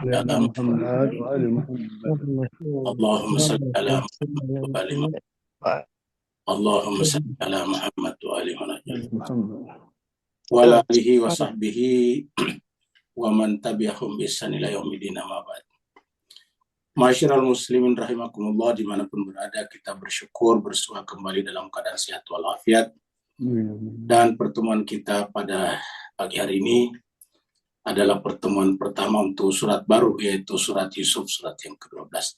على محمد وآل محمد. اللهم صل على محمد وآل محمد. اللهم صل على محمد وآل محمد وعلى آله وصحبه ومن tabi'ahum biihsan ila yaumil amma ba'd. Masyiral muslimin rahimakumullah, dimanapun berada, kita bersyukur bersua kembali dalam keadaan sehat walafiat. Dan pertemuan kita pada pagi hari ini adalah pertemuan pertama untuk surat baru, yaitu surat Yusuf, surat yang ke-12.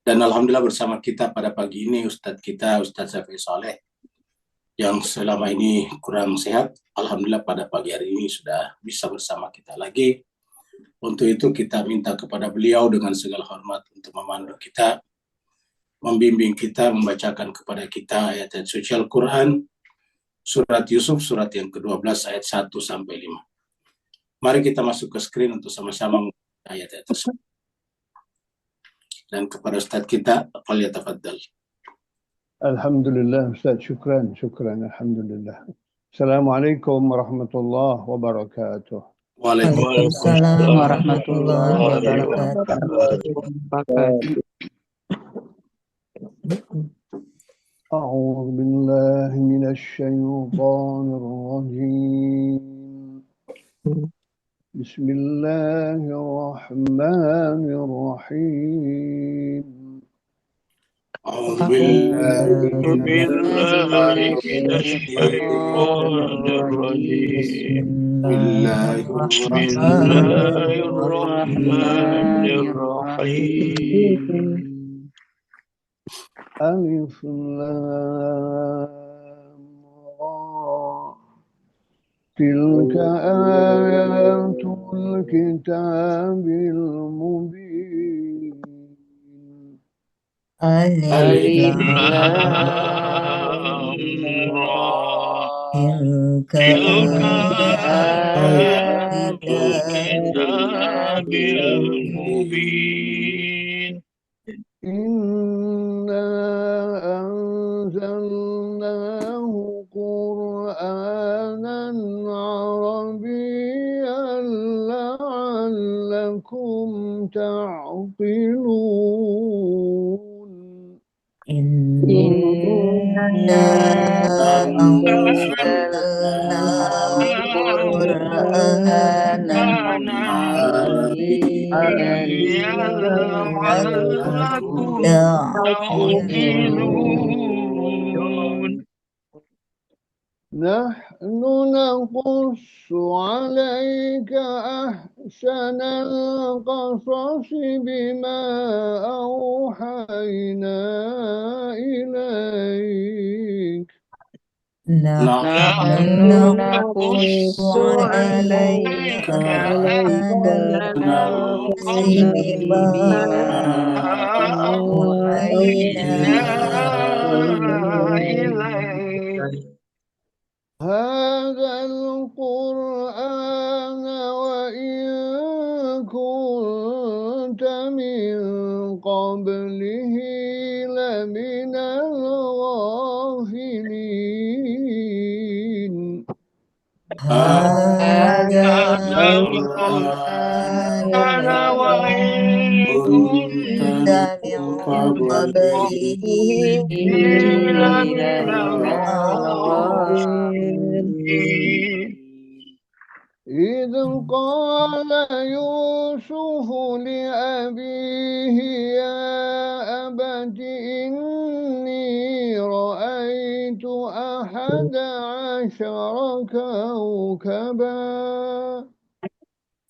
Dan alhamdulillah bersama kita pada pagi ini Ustadz kita, Ustadz Syafi'i Saleh, yang selama ini kurang sehat. Alhamdulillah pada pagi hari ini sudah bisa bersama kita lagi. Untuk itu kita minta kepada beliau dengan segala hormat untuk memandu kita, membimbing kita, membacakan kepada kita ayat-ayat suci Al-Quran, surat Yusuf, surat yang ke-12 ayat 1 sampai 5. Mari kita masuk ke screen untuk sama-sama membaca ayat-ayat tersebut. Dan kepada Ustadz kita, falyatafaddal. Alhamdulillah Ustaz, syukran, alhamdulillah. Assalamualaikum warahmatullahi wabarakatuh. Waalaikumsalam warahmatullahi wabarakatuh. A'udzu billahi minasy syaithanir rajim. Bismillahirrahmanirrahim. أعوذ بالله من الشيطان الرجيم. بسم الله الرحمن الرحيم. ألف لام را تلك آيات الكتاب المبين. ألف لام را تلك آيات الكتاب المبين. إنا أنزلناه قرآنا عربيا لعلكم تعقلون. إنا أنزلناه قرآنا عربيا لعلكم تعقلون. نحن نقص عليك أحسن القصص بما أوحينا إليك. نحن نقص عليك أحسن القصص بما أوحينا إليك هذا القرآن وإن كنت من قبله لمن الغافلين. هذا القرآن وإن كنت من قبله لمن الغافلين. إذ قال يوسف لأبيه يا أبت إني رأيت 11 كوكبا.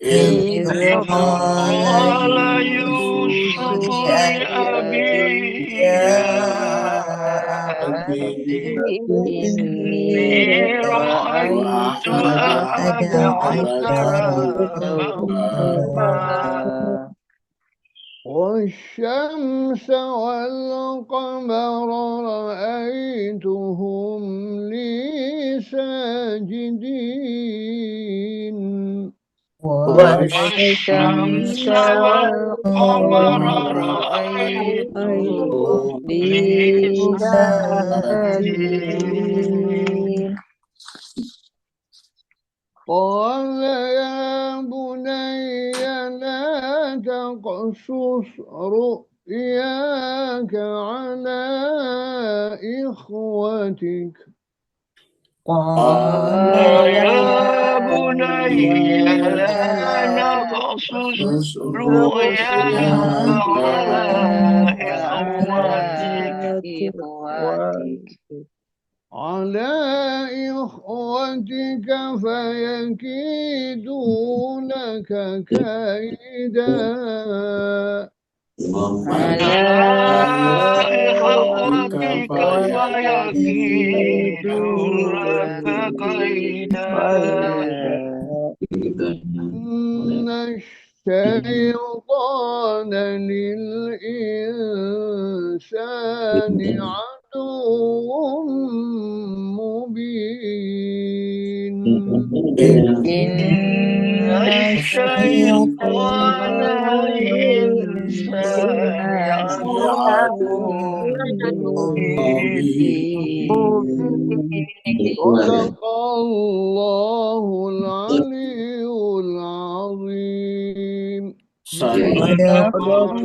إذ قال يوسف لأبيه يا أبت إني رأيت 11 كوكبا والشمس والقمر رأيتهم لي ساجدين. والشمس والقمر رأيتهم لي ساجدين. قال يا بني ولا تقصص رؤياك على إخوتك قال يا بني لا نقصص رؤياك على إخوتك على إخوتك فيكيدوا لك كيدا على إخوتك فيكيدوا لك كيدا إن الشيطان للإنسان عدو مبين إن الشيطان للإنسان عدو صدق الله العلي العظيم صدق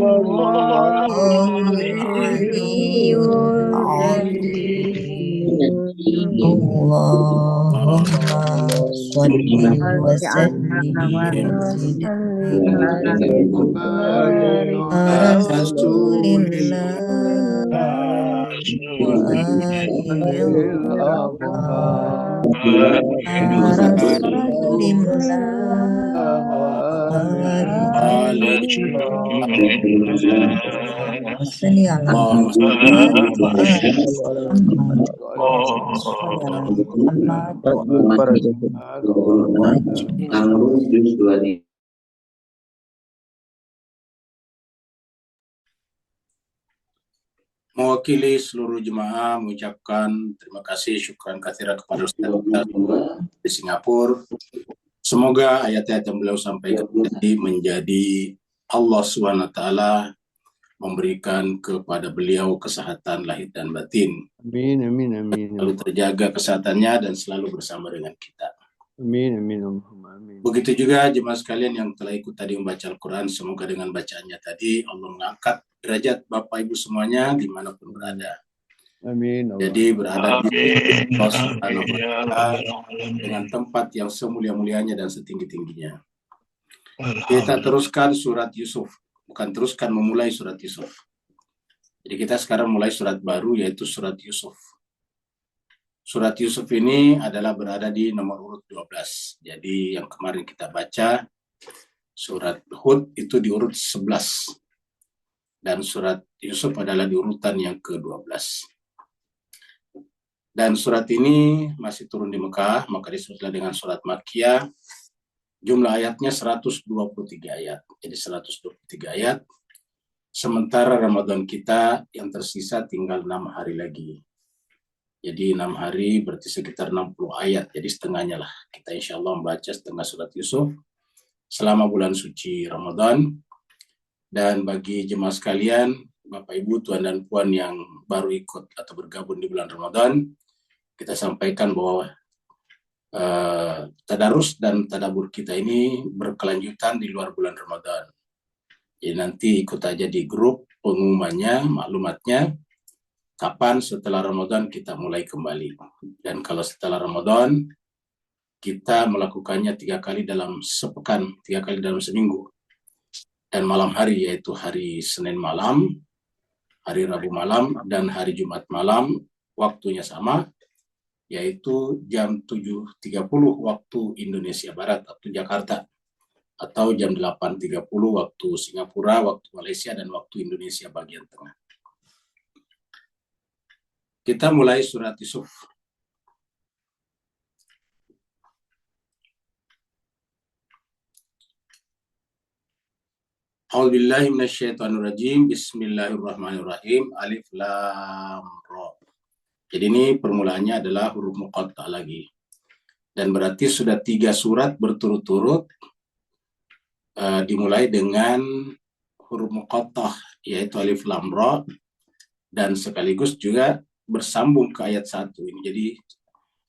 الله العلي العظيم اللهم صل وسلم على رسول الله وآله الأطهار على رسول الله وآله وصل على محمد Mewakili seluruh jemaah mengucapkan terima kasih syukran katsira kepada Ustaz kita di Singapura. Semoga ayat-ayat yang beliau sampaikan tadi menjadi Allah SWT memberikan kepada beliau kesehatan lahir dan batin. Amin, amin, amin. Selalu terjaga kesehatannya dan selalu bersama dengan kita. Amin, amin, Allahumma amin. Begitu juga jemaah sekalian yang telah ikut tadi membaca Al-Quran, semoga dengan bacaannya tadi Allah mengangkat derajat Bapak Ibu semuanya dimanapun berada. Amin. Jadi berada di Allah Subhanahu wa Ta'ala dengan tempat yang semulia-mulianya dan setinggi-tingginya. Kita teruskan surat Yusuf, bukan teruskan, memulai surat Yusuf. Jadi kita sekarang mulai surat baru yaitu surat Yusuf. Surat Yusuf ini adalah berada di nomor urut 12. Jadi yang kemarin kita baca surat Hud itu di urut 11. Dan surat Yusuf adalah di urutan yang ke-12. Dan surat ini masih turun di Mekah, maka disebutlah dengan surat Makkiyah. Jumlah ayatnya 123 ayat. Jadi 123 ayat. Sementara Ramadan kita yang tersisa tinggal 6 hari lagi. Jadi 6 hari berarti sekitar 60 ayat. Jadi setengahnya lah. Kita insya Allah membaca setengah surat Yusuf selama bulan suci Ramadan. Dan bagi jemaah sekalian, Bapak Ibu, Tuan dan Puan yang baru ikut atau bergabung di bulan Ramadan, kita sampaikan bahwa tadarus dan tadabur kita ini berkelanjutan di luar bulan Ramadan. Jadi nanti ikut aja di grup pengumumannya, maklumatnya, kapan setelah Ramadan kita mulai kembali. Dan kalau setelah Ramadan, kita melakukannya 3 kali dalam sepekan, 3 kali dalam seminggu. Dan malam hari, yaitu hari Senin malam, hari Rabu malam, dan hari Jumat malam, waktunya sama, yaitu jam 7.30 waktu Indonesia Barat atau Jakarta, atau jam 8.30 waktu Singapura, waktu Malaysia, dan waktu Indonesia bagian tengah. Kita mulai surat Yusuf. A'udzubillahi minasyaitonirrajim. Bismillahirrahmanirrahim. Alif lam ra. Jadi ini permulaannya adalah huruf muqatta lagi. Dan berarti sudah 3 surat berturut-turut dimulai dengan huruf muqattah, yaitu alif lam ra, dan sekaligus juga bersambung ke ayat 1 ini. Jadi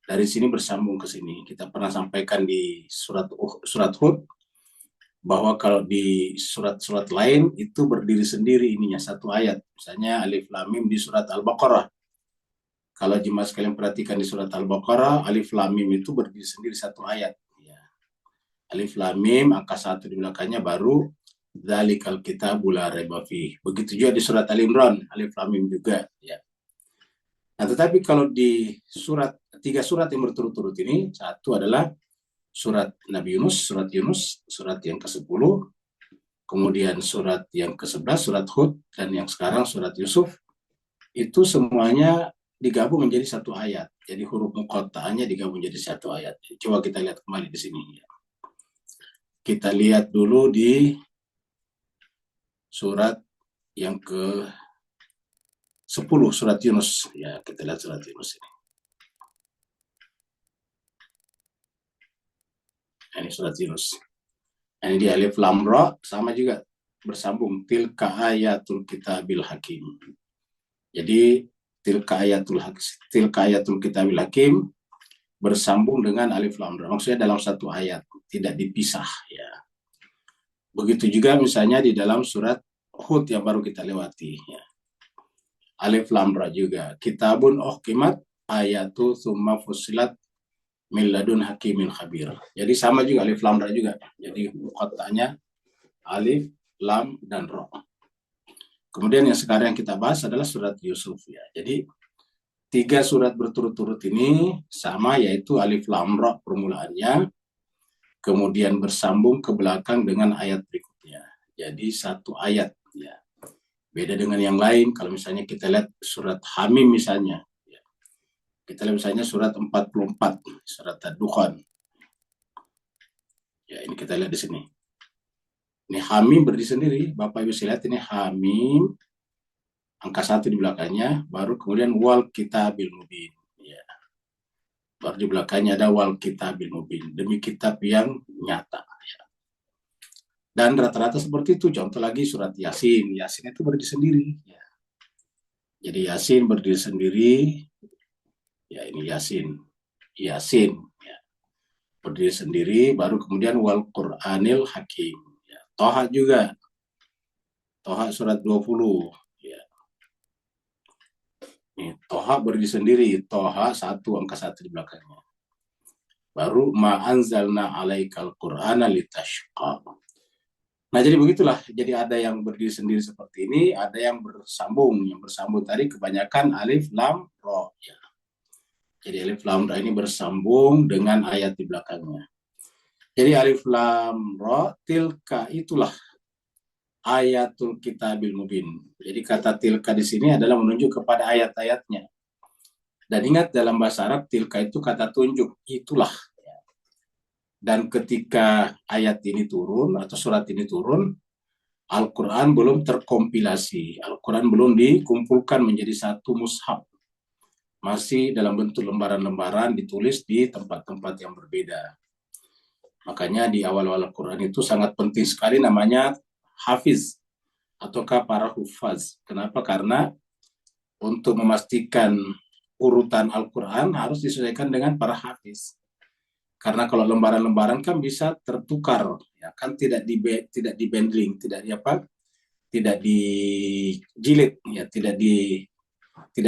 dari sini bersambung ke sini. Kita pernah sampaikan di surat Hud bahwa kalau di surat-surat lain itu berdiri sendiri ininya satu ayat. Misalnya Alif Lam Mim di surat Al-Baqarah. Kalau jemaah sekalian perhatikan di surat Al-Baqarah, Alif Lam Mim itu berdiri sendiri satu ayat. Ya. Alif Lam Mim, angka 1 di belakangnya baru Dzalikal Kitabu La Raiba Fih. Begitu juga di surat Al-Imran, Alif Lam Mim juga. Ya. Nah, tetapi kalau di tiga surat yang berturut-turut ini, satu adalah surat Nabi Yunus, surat yang ke-10, kemudian surat yang ke-11, surat Hud, dan yang sekarang surat Yusuf, itu semuanya digabung menjadi satu ayat. Jadi huruf muqatta'anya digabung menjadi satu ayat. Coba kita lihat kembali di sini. Kita lihat dulu di surat yang ke-10, surat Yunus. Ya, kita lihat surat Yunus ini. Ini surat Yunus. Ini di Alif Lam Ra sama juga bersambung tilka ayatul kitabil hakim. Jadi tilka ayatul kitabil hakim bersambung dengan Alif Lam Ra. Maksudnya dalam satu ayat, tidak dipisah ya. Begitu juga misalnya di dalam surat Hud yang baru kita lewati ya. Alif Lam Ra juga. Kitabun uhkimat ayatu tsumma fussilat min ladun hakimin khabir. Jadi sama juga Alif Lam Ra juga. Jadi muqatta'nya Alif, Lam, dan Ra. Kemudian yang sekarang yang kita bahas adalah surat Yusuf ya. Jadi tiga surat berturut-turut ini sama, yaitu Alif Lam Ra permulaannya, kemudian bersambung ke belakang dengan ayat berikutnya. Jadi satu ayat ya. Beda dengan yang lain, kalau misalnya kita lihat surat Hamim misalnya. Kita lihat misalnya surat 44, surat Ad-Dukhan. Ya, ini kita lihat di sini. Ini Hamim berdiri sendiri, Bapak Ibu saya lihat ini Hamim, angka 1 di belakangnya, baru kemudian wal kitabil mubin. Ya. Baru di belakangnya ada wal kitabil mubin, demi kitab yang nyata. Ya. Dan rata-rata seperti itu. Contoh lagi surat Yasin. Yasin itu berdiri sendiri. Ya. Jadi Yasin berdiri sendiri. Ya, ini Yasin ya, berdiri sendiri, baru kemudian wal Qur'anil Hakim ya. Toha juga, Toha surat 20 ya. Ini Toha berdiri sendiri, Toha 1 angka 1 di belakangnya. Baru ma anzalna alaikal Qur'ana litashqa. Nah, jadi begitulah. Jadi ada yang berdiri sendiri seperti ini, ada yang bersambung. Yang bersambung tadi kebanyakan Alif Lam Ra ya. Jadi Alif Lam Ra ini bersambung dengan ayat di belakangnya. Jadi Alif Lam Ra, tilka itulah ayatul kitabil mubin. Jadi kata tilka di sini adalah menunjuk kepada ayat-ayatnya. Dan ingat dalam bahasa Arab tilka itu kata tunjuk, itulah. Dan ketika ayat ini turun atau surat ini turun, Al-Quran belum terkompilasi. Al-Quran belum dikumpulkan menjadi satu mushaf. Masih dalam bentuk lembaran-lembaran ditulis di tempat-tempat yang berbeda. Makanya di awal-awal Al-Quran itu sangat penting sekali namanya hafiz ataukah para hufaz. Kenapa? Karena untuk memastikan urutan Al-Quran harus disesuaikan dengan para hafiz. Karena kalau lembaran-lembaran kan bisa tertukar, ya kan, tidak dibandling, tidak dijilid, ya tidak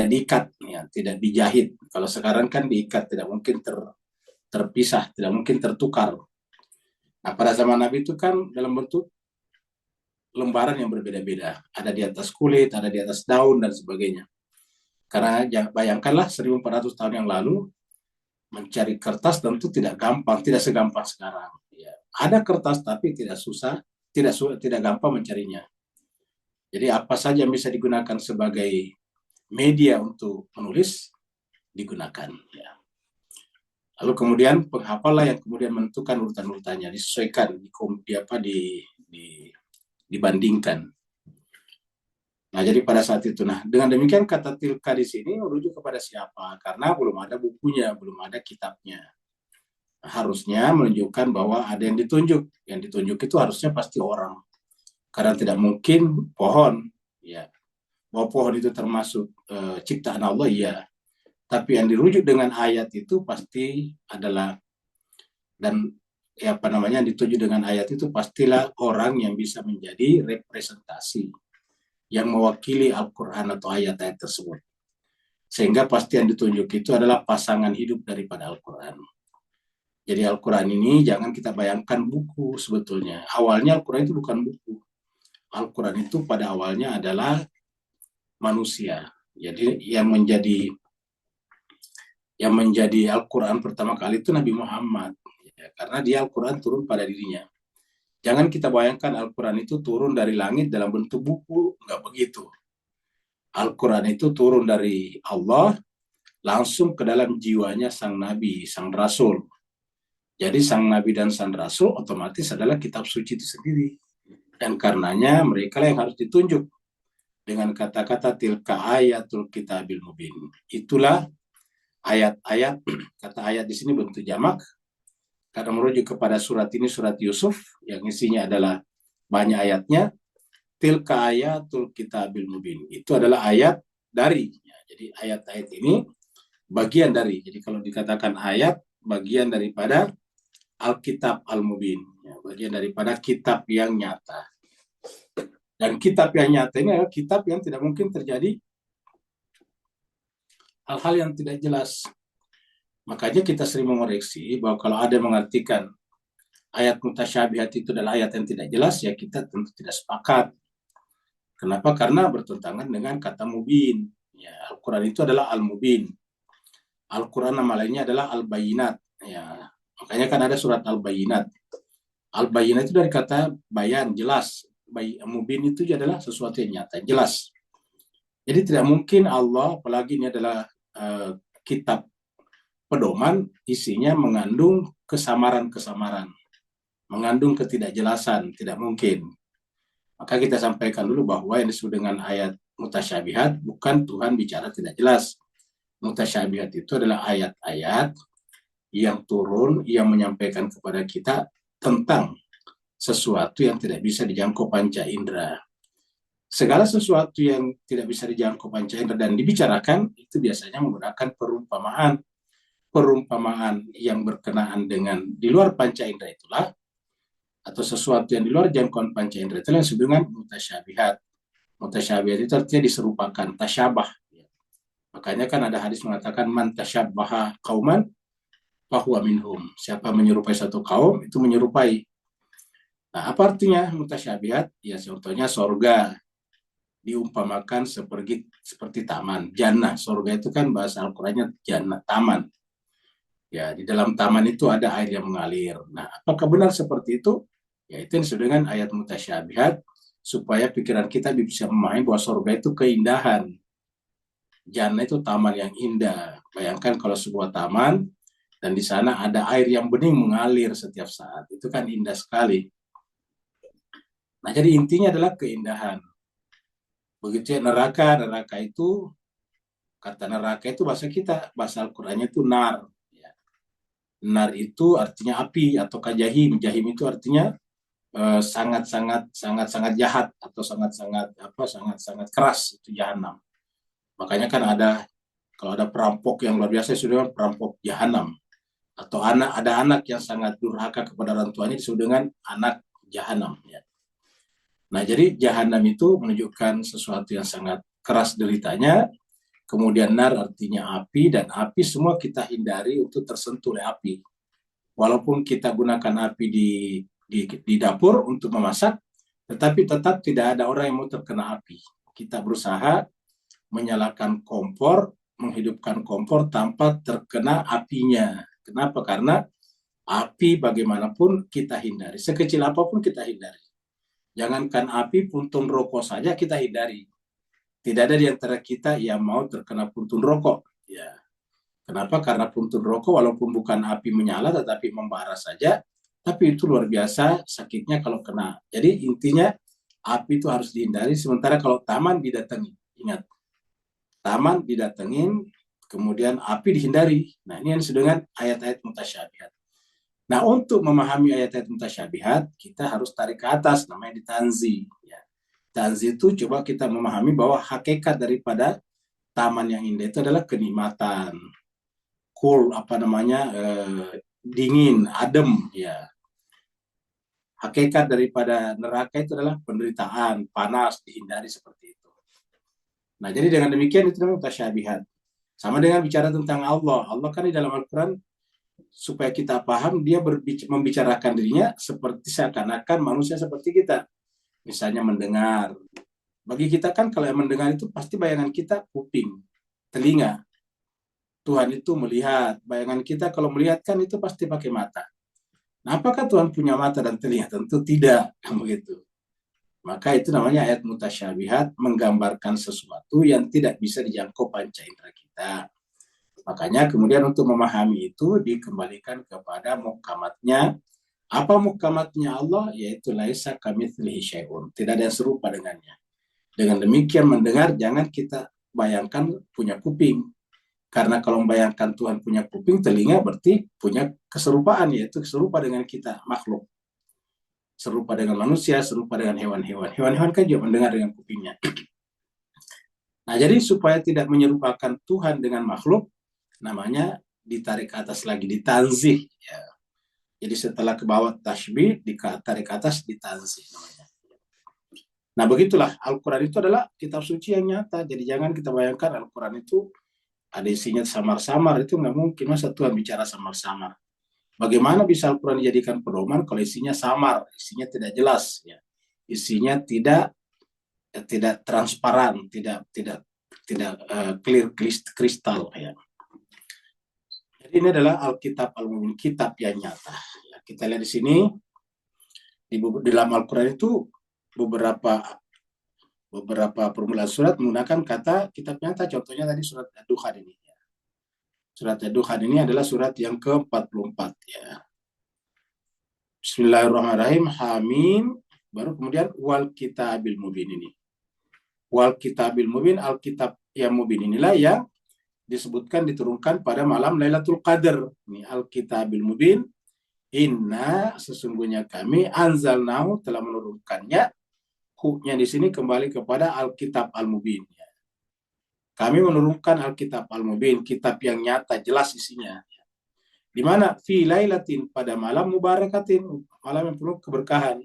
diikat, ya, tidak dijahit. Kalau sekarang kan diikat, tidak mungkin terpisah, tidak mungkin tertukar. Nah, pada zaman Nabi itu kan dalam bentuk lembaran yang berbeda-beda. Ada di atas kulit, ada di atas daun, dan sebagainya. Karena bayangkanlah 1400 tahun yang lalu, mencari kertas tentu tidak gampang, tidak segampang sekarang. Ya, ada kertas tapi tidak gampang mencarinya. Jadi apa saja yang bisa digunakan sebagai media untuk menulis digunakan. Ya. Lalu kemudian penghafalah yang kemudian menentukan urutan-urutannya, disesuaikan, dibandingkan. Nah, jadi pada saat itu, dengan demikian kata tilka di sini merujuk kepada siapa? Karena belum ada bukunya, belum ada kitabnya. Nah, harusnya menunjukkan bahwa ada yang ditunjuk. Yang ditunjuk itu harusnya pasti orang. Karena tidak mungkin pohon, ya. Bahwa pohon itu termasuk ciptaan Allah, ya. Tapi yang dirujuk dengan ayat itu pasti adalah, dan yang dituju dengan ayat itu pastilah orang yang bisa menjadi representasi, yang mewakili Al-Quran atau ayat-ayat tersebut. Sehingga pasti yang ditunjuk itu adalah pasangan hidup daripada Al-Quran. Jadi Al-Quran ini jangan kita bayangkan buku sebetulnya. Awalnya Al-Quran itu bukan buku. Al-Quran itu pada awalnya adalah manusia. Jadi yang menjadi Al-Quran pertama kali itu Nabi Muhammad. Ya, karena dia Al-Quran turun pada dirinya. Jangan kita bayangkan Al-Quran itu turun dari langit dalam bentuk buku. Enggak begitu. Al-Quran itu turun dari Allah langsung ke dalam jiwanya sang Nabi, sang Rasul. Jadi sang Nabi dan sang Rasul otomatis adalah kitab suci itu sendiri. Dan karenanya mereka yang harus ditunjuk dengan kata-kata tilka ayatul kitabil mubin. Itulah ayat-ayat, kata ayat di sini bentuk jamak, karena merujuk kepada surat ini, surat Yusuf, yang isinya adalah banyak ayatnya. Tilka ayatul kitabil mubin. Itu adalah ayat dari. Jadi ayat-ayat ini bagian dari. Jadi kalau dikatakan ayat, bagian daripada Alkitab Al-Mubin, ya, bagian daripada kitab yang nyata. Dan kitab yang nyata ini adalah kitab yang tidak mungkin terjadi hal-hal yang tidak jelas. Makanya kita sering mengoreksi bahwa kalau ada yang mengartikan ayat mutasyabihat itu adalah ayat yang tidak jelas, ya kita tentu tidak sepakat. Kenapa? Karena bertentangan dengan kata mubin. Ya, Al-Quran itu adalah Al-Mubin. Al-Quran nama lainnya adalah Al-Bayinat. Ya, makanya kan ada surat Al-Bayinat. Al-Bayinat itu dari kata bayan, jelas. Mubin itu adalah sesuatu yang nyata, jelas. Jadi tidak mungkin Allah, apalagi ini adalah kitab pedoman, isinya mengandung kesamaran-kesamaran, mengandung ketidakjelasan, tidak mungkin. Maka kita sampaikan dulu bahwa yang disebut dengan ayat mutasyabihat bukan Tuhan bicara tidak jelas. Mutasyabihat itu adalah ayat-ayat yang turun, yang menyampaikan kepada kita tentang sesuatu yang tidak bisa dijangkau panca indera. Segala sesuatu yang tidak bisa dijangkau panca indera dan dibicarakan, itu biasanya menggunakan perumpamaan. Perumpamaan yang berkenaan dengan di luar panca indera itulah, atau sesuatu yang di luar jangkauan panca indera itu yang disebut dengan mutasyabihat. Mutasyabihat itu artinya diserupakan, tasyabah. Makanya kan ada hadis mengatakan man tasyabbaha qauman fahuwa minhum. Siapa menyerupai satu kaum itu menyerupai. Nah, apa artinya mutasyabihat? Ya contohnya sorga diumpamakan seperti taman. Jannah, sorga itu kan bahasa Al-Qur'annya jannah, taman. Ya, di dalam taman itu ada air yang mengalir. Nah, apakah benar seperti itu? Ya, itu yang disebut dengan ayat mutasyabihat, supaya pikiran kita bisa memahami bahwa surga itu keindahan. Jannah itu taman yang indah. Bayangkan kalau sebuah taman, dan di sana ada air yang bening mengalir setiap saat. Itu kan indah sekali. Nah, jadi intinya adalah keindahan. Begitu ya neraka itu, kata neraka itu bahasa kita, bahasa Al-Qur'annya itu nar. Nar itu artinya api atau jahim. Jahim itu artinya sangat jahat atau sangat keras, itu jahanam. Makanya kan kalau ada perampok yang luar biasa disebut dengan perampok jahanam, atau ada anak yang sangat durhaka kepada orang tuanya disebut dengan anak jahanam. Ya. Nah, jadi jahanam itu menunjukkan sesuatu yang sangat keras deritanya. Kemudian nar artinya api, dan api semua kita hindari untuk tersentuh oleh api. Walaupun kita gunakan api di dapur untuk memasak, tetapi tetap tidak ada orang yang mau terkena api. Kita berusaha menyalakan kompor, menghidupkan kompor tanpa terkena apinya. Kenapa? Karena api bagaimanapun kita hindari. Sekecil apapun kita hindari. Jangankan api, puntung rokok saja kita hindari. Tidak ada di antara kita yang mau terkena puntung rokok. Ya. Kenapa? Karena puntung rokok walaupun bukan api menyala tetapi membara saja, tapi itu luar biasa sakitnya kalau kena. Jadi intinya api itu harus dihindari. Sementara kalau taman didatangi, ingat, taman didatengin, kemudian api dihindari. Nah, ini yang disebut dengan ayat-ayat mutasyabihat. Nah, untuk memahami ayat-ayat mutasyabihat, kita harus tarik ke atas, namanya ditanzi. Ya. Tanzi itu coba kita memahami bahwa hakikat daripada taman yang indah itu adalah kenikmatan, cool, dingin, adem, ya. Hakikat daripada neraka itu adalah penderitaan, panas, dihindari seperti itu. Nah, jadi dengan demikian itu namanya mutasyabihat. Sama dengan bicara tentang Allah. Allah kan di dalam Al-Quran, supaya kita paham, dia membicarakan dirinya seperti seakan-akan manusia seperti kita. Misalnya mendengar. Bagi kita kan kalau yang mendengar itu pasti bayangan kita kuping, telinga. Tuhan itu melihat. Bayangan kita kalau melihat kan itu pasti pakai mata. Nah, apakah Tuhan punya mata dan telinga? Tentu tidak. Begitu. Maka itu namanya ayat mutasyabihat, menggambarkan sesuatu yang tidak bisa dijangkau panca indera kita. Makanya kemudian untuk memahami itu dikembalikan kepada muhkamatnya. Apa muhkamatnya Allah? Yaitu laisa kamitslihi syai'un. Tidak ada yang serupa dengannya. Dengan demikian mendengar, jangan kita bayangkan punya kuping. Karena kalau membayangkan Tuhan punya kuping, telinga berarti punya keserupaan, yaitu serupa dengan kita, makhluk. Serupa dengan manusia, serupa dengan hewan-hewan. Hewan-hewan kan juga mendengar dengan kupingnya. Nah, jadi supaya tidak menyerupakan Tuhan dengan makhluk, namanya ditarik ke atas lagi, ditanzih. Ya. Jadi setelah ke bawah tasbih, ditarik ke atas, ditanzih namanya. Nah, begitulah. Al-Quran itu adalah kitab suci yang nyata. Jadi jangan kita bayangkan Al-Quran itu ada isinya samar-samar. Itu nggak mungkin. Masa Tuhan bicara samar-samar? Bagaimana bisa Al-Quran dijadikan pedoman kalau isinya samar, isinya tidak jelas, ya. Isinya tidak transparan, tidak clear kristal, ya. Jadi ini adalah Alkitab Al-Mubin, kitab yang nyata. Ya, kita lihat di sini di dalam Al-Quran itu beberapa permulaan surat menggunakan kata kitab nyata. Contohnya tadi surat Ad-Dukhan ini. Surat Ad-Dukhan ini adalah surat yang ke-44, ya. Bismillahirrahmanirrahim. Hamim. Baru kemudian wal kitabil mubin ini. Wal kitabil mubin, Alkitab yang mubin inilah yang disebutkan diturunkan pada malam Lailatul Qadar. Ini Alkitabil mubin. Inna, sesungguhnya kami, anzalnahu, telah menurunkannya. Huknya di sini kembali kepada Alkitab Al-Mubin. Kami menurunkan Alkitab Al-Mubin, kitab yang nyata, jelas isinya. Di mana? Fi lailatin, pada malam mubarakatin, malam yang penuh keberkahan.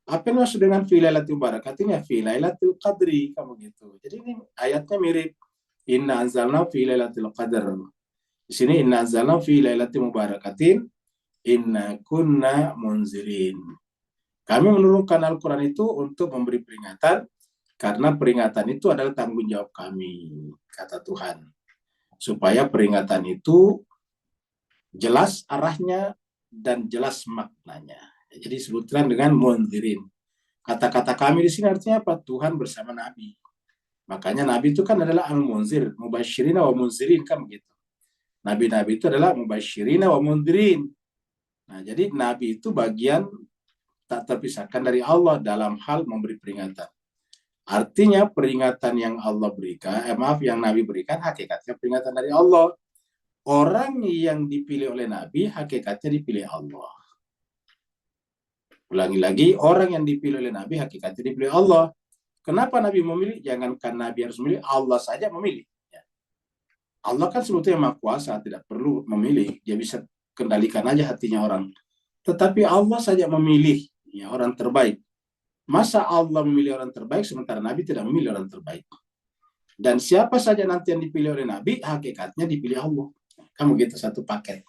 Apa yang maksud dengan fi lailatin mubarakatin? Ya fi lailatul qadri, kamu gitu. Jadi ini ayatnya mirip. Inna anzalna fi lailatul qadr. Di sini inna anzalna fi lailatin mubarakatin, inna kunna munzirin. Kami menurunkan Al-Quran itu untuk memberi peringatan, karena peringatan itu adalah tanggung jawab kami, kata Tuhan. Supaya peringatan itu jelas arahnya dan jelas maknanya. Jadi disebutkan dengan munzirin. Kata-kata kami di sini artinya apa? Tuhan bersama Nabi. Makanya Nabi itu kan adalah al-munzir, mubasyirina wa munzirin, kan begitu. Nabi-nabi itu adalah mubasyirina wa munzirin. Nah, jadi Nabi itu bagian tak terpisahkan dari Allah dalam hal memberi peringatan. Artinya peringatan yang Allah berikan, yang Nabi berikan hakikatnya peringatan dari Allah. Orang yang dipilih oleh Nabi hakikatnya dipilih Allah. Ulangi lagi, orang yang dipilih oleh Nabi hakikatnya dipilih Allah. Kenapa Nabi memilih? Jangankan Nabi harus memilih, Allah saja memilih. Allah kan sebetulnya Maha Kuasa, tidak perlu memilih. Dia bisa kendalikan aja hatinya orang. Tetapi Allah saja memilih, ya, orang terbaik. Masa Allah memilih orang terbaik sementara Nabi tidak memilih orang terbaik? Dan siapa saja nanti yang dipilih oleh Nabi, hakikatnya dipilih Allah. Kamu gitu satu paket.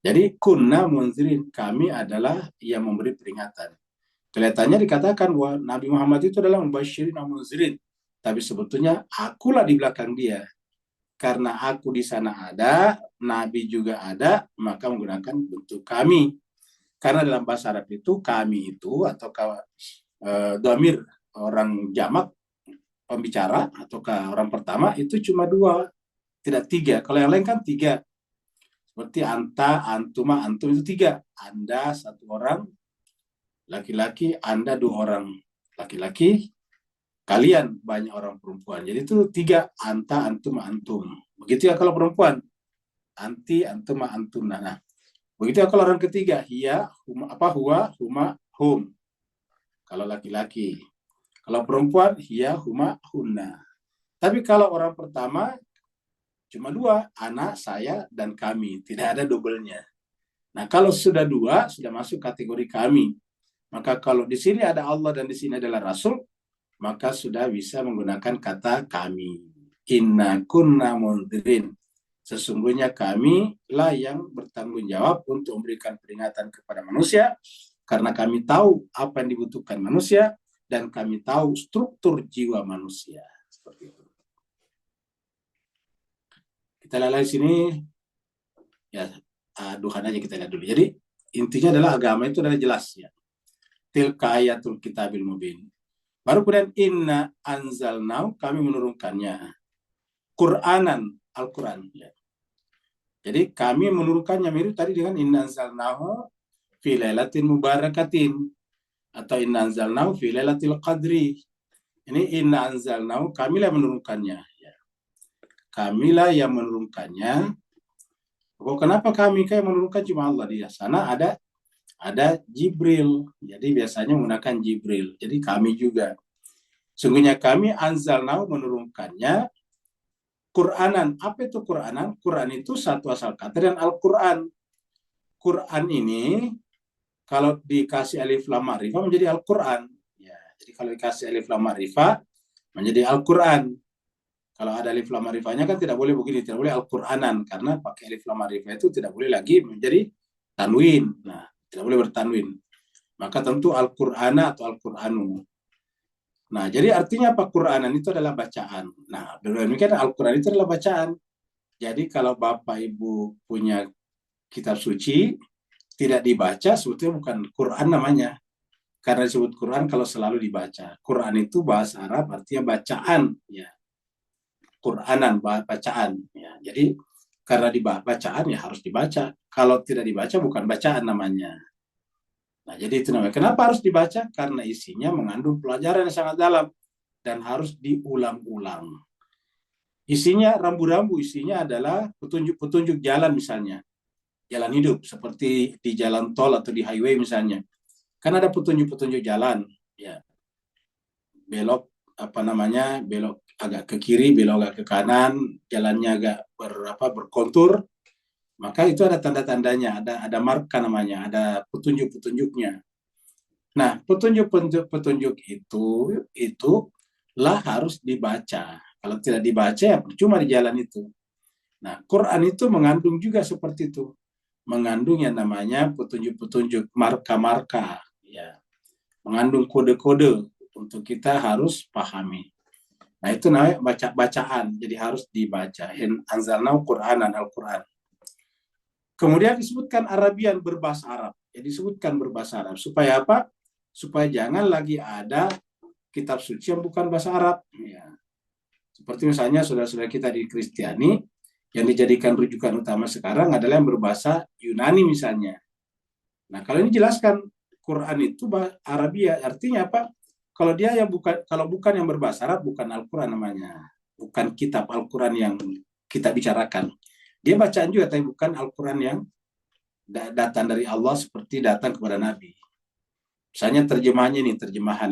Jadi kunna munzirin, kami adalah yang memberi peringatan. Kelihatannya dikatakan bahwa Nabi Muhammad itu adalah mubasyirin wa munzirin, tapi sebetulnya akulah di belakang dia. Karena aku di sana ada, Nabi juga ada, maka menggunakan bentuk kami. Karena dalam bahasa Arab itu kami itu atau dhamir orang jamak pembicara atau orang pertama itu cuma dua, tidak tiga. Kalau yang lain kan tiga. Seperti anta, antuma, antum itu tiga. Anda satu orang laki-laki, Anda dua orang laki-laki, kalian banyak orang perempuan. Jadi itu tiga, anta, antum, antum. Begitu ya kalau perempuan, anti, antum, antum. Nah, begitu ya kalau orang ketiga, hiya, huma, huwa, huma, hum. Kalau laki-laki. Kalau perempuan, hiya, huma, hunna. Tapi kalau orang pertama, cuma dua, anak, saya, dan kami. Tidak ada doublenya. Nah, kalau sudah dua, sudah masuk kategori kami. Maka kalau di sini ada Allah dan di sini adalah Rasul, maka sudah bisa menggunakan kata kami. Inna kunna mundirin. Sesungguhnya kami lah yang bertanggung jawab untuk memberikan peringatan kepada manusia, karena kami tahu apa yang dibutuhkan manusia, dan kami tahu struktur jiwa manusia. Seperti itu. Kita lihat di sini, ya, Tuhan aja kita lihat dulu. Jadi intinya adalah agama itu adalah jelas ya. Tilka ayatul kitabil mubin. Baru kemudian inna anzalnahu, kami menurunkannya. Qur'anan, Al-Quran. Ya. Jadi kami menurunkannya mirip tadi dengan inna anzalnahu fi lailatin mubarakatin, atau inna anzalnahu fi lailatul qadri. Ini inna anzalnahu, kamilah menurunkannya. Ya. Kamilah yang menurunkannya. Oh, kenapa kami kayak menurunkan? Cuma Allah. Di sana ada Jibril. Jadi biasanya menggunakan Jibril. Jadi kami juga. Sungguhnya kami anzalnahu, menurunkannya. Qur'anan. Apa itu Qur'anan? Quran itu satu asal kata dan Al-Quran. Quran ini kalau dikasih alif lam ma'rifah menjadi Al-Quran. Ya, jadi kalau dikasih alif lam ma'rifah menjadi Al-Quran. Kalau ada alif lam ma'rifahnya kan tidak boleh begini, tidak boleh Al-Qur'anan, karena pakai alif lam ma'rifah itu tidak boleh lagi menjadi tanwin. Nah, tidak boleh bertanwin. Maka tentu Al-Qur'ana atau Al-Qur'anu. Nah, jadi artinya apa? Qur'anan itu adalah bacaan. Nah, demikian Al-Qur'an itu adalah bacaan. Jadi kalau Bapak Ibu punya kitab suci tidak dibaca, sebetulnya bukan Qur'an namanya. Karena disebut Qur'an kalau selalu dibaca. Qur'an itu bahasa Arab artinya bacaan, ya. Qur'anan, bacaan, ya. Jadi karena bacaan ya harus dibaca. Kalau tidak dibaca bukan bacaan namanya. Nah, jadi itu namanya. Kenapa harus dibaca? Karena isinya mengandung pelajaran yang sangat dalam dan harus diulang-ulang. Isinya rambu-rambu, isinya adalah petunjuk-petunjuk jalan misalnya. Jalan hidup seperti di jalan tol atau di highway misalnya. Kan ada petunjuk-petunjuk jalan, ya. Belok belok agak ke kiri, belok agak ke kanan, jalannya agak berkontur, maka itu ada tanda-tandanya, ada marka namanya, ada petunjuk-petunjuknya. Nah, petunjuk-petunjuk itu lah harus dibaca. Kalau tidak dibaca ya percuma di jalan itu. Nah, Quran itu mengandung juga seperti itu. Mengandung yang namanya petunjuk-petunjuk, marka-marka, ya. Mengandung kode-kode untuk kita harus pahami. Nah, itu namanya bacaan, jadi harus dibaca. Anzalnahu Qur'anan, Al-Quran. Kemudian disebutkan Arabian, berbahasa Arab. Jadi disebutkan berbahasa Arab. Supaya apa? Supaya jangan lagi ada kitab suci yang bukan bahasa Arab. Ya. Seperti misalnya saudara-saudara kita di Kristiani, yang dijadikan rujukan utama sekarang adalah yang berbahasa Yunani misalnya. Nah, kalau ini jelaskan, Quran itu Arabia, artinya apa? Kalau bukan yang berbahasa Arab, bukan Al-Quran namanya. Bukan kitab Al-Quran yang kita bicarakan. Dia bacaan juga, tapi bukan Al-Quran yang datang dari Allah seperti datang kepada Nabi. Misalnya terjemahan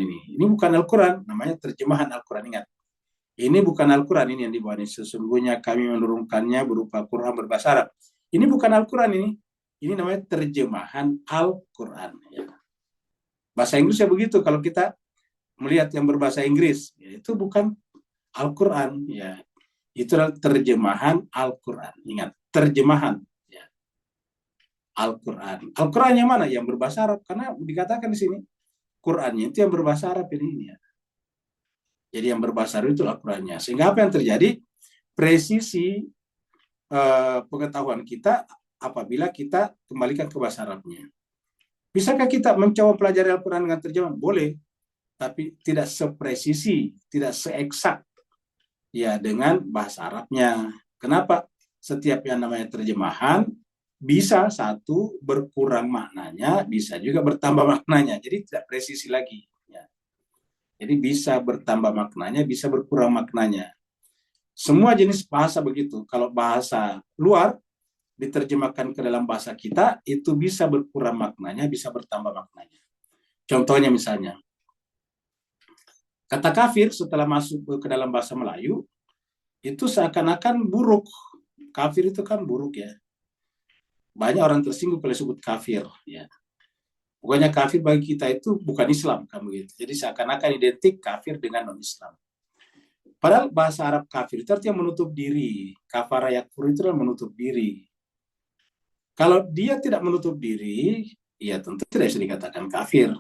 ini. Ini bukan Al-Quran, namanya terjemahan Al-Quran, ingat. Ini bukan Al-Quran ini yang dibawa ini. Sesungguhnya kami menurunkannya berupa Quran berbahasa Arab. Ini bukan Al-Quran ini. Ini namanya terjemahan Al-Quran. Ya. Bahasa Inggris ya begitu, kalau kita melihat yang berbahasa Inggris, ya, itu bukan Al-Quran, ya. Itu adalah terjemahan Al-Quran. Ingat, terjemahan, ya. Al-Quran. Al-Quran yang mana? Yang berbahasa Arab. Karena dikatakan di sini, Qurannya itu yang berbahasa Arab ini. Ya. Jadi yang berbahasa Arab itu Al-Qurannya. Sehingga apa yang terjadi? Presisi pengetahuan kita apabila kita kembalikan ke bahasa Arabnya. Bisakah kita mencoba pelajari Al-Quran dengan terjemahan? Boleh. Tapi tidak sepresisi, tidak seeksak ya dengan bahasa Arabnya. Kenapa? Setiap yang namanya terjemahan bisa satu berkurang maknanya, bisa juga bertambah maknanya. Jadi tidak presisi lagi. Ya. Jadi bisa bertambah maknanya, bisa berkurang maknanya. Semua jenis bahasa begitu. Kalau bahasa luar diterjemahkan ke dalam bahasa kita, itu bisa berkurang maknanya, bisa bertambah maknanya. Contohnya misalnya, kata kafir setelah masuk ke dalam bahasa Melayu, itu seakan-akan buruk. Kafir itu kan buruk ya. banyak orang tersinggung kalau disebut kafir. Ya. Pokoknya kafir bagi kita itu bukan Islam, kan begitu. Jadi seakan-akan identik kafir dengan non-Islam. Padahal bahasa Arab kafir itu artinya menutup diri. Kafara yakfur itu adalah menutup diri. Kalau dia tidak menutup diri, ya tentu tidak bisa dikatakan kafir.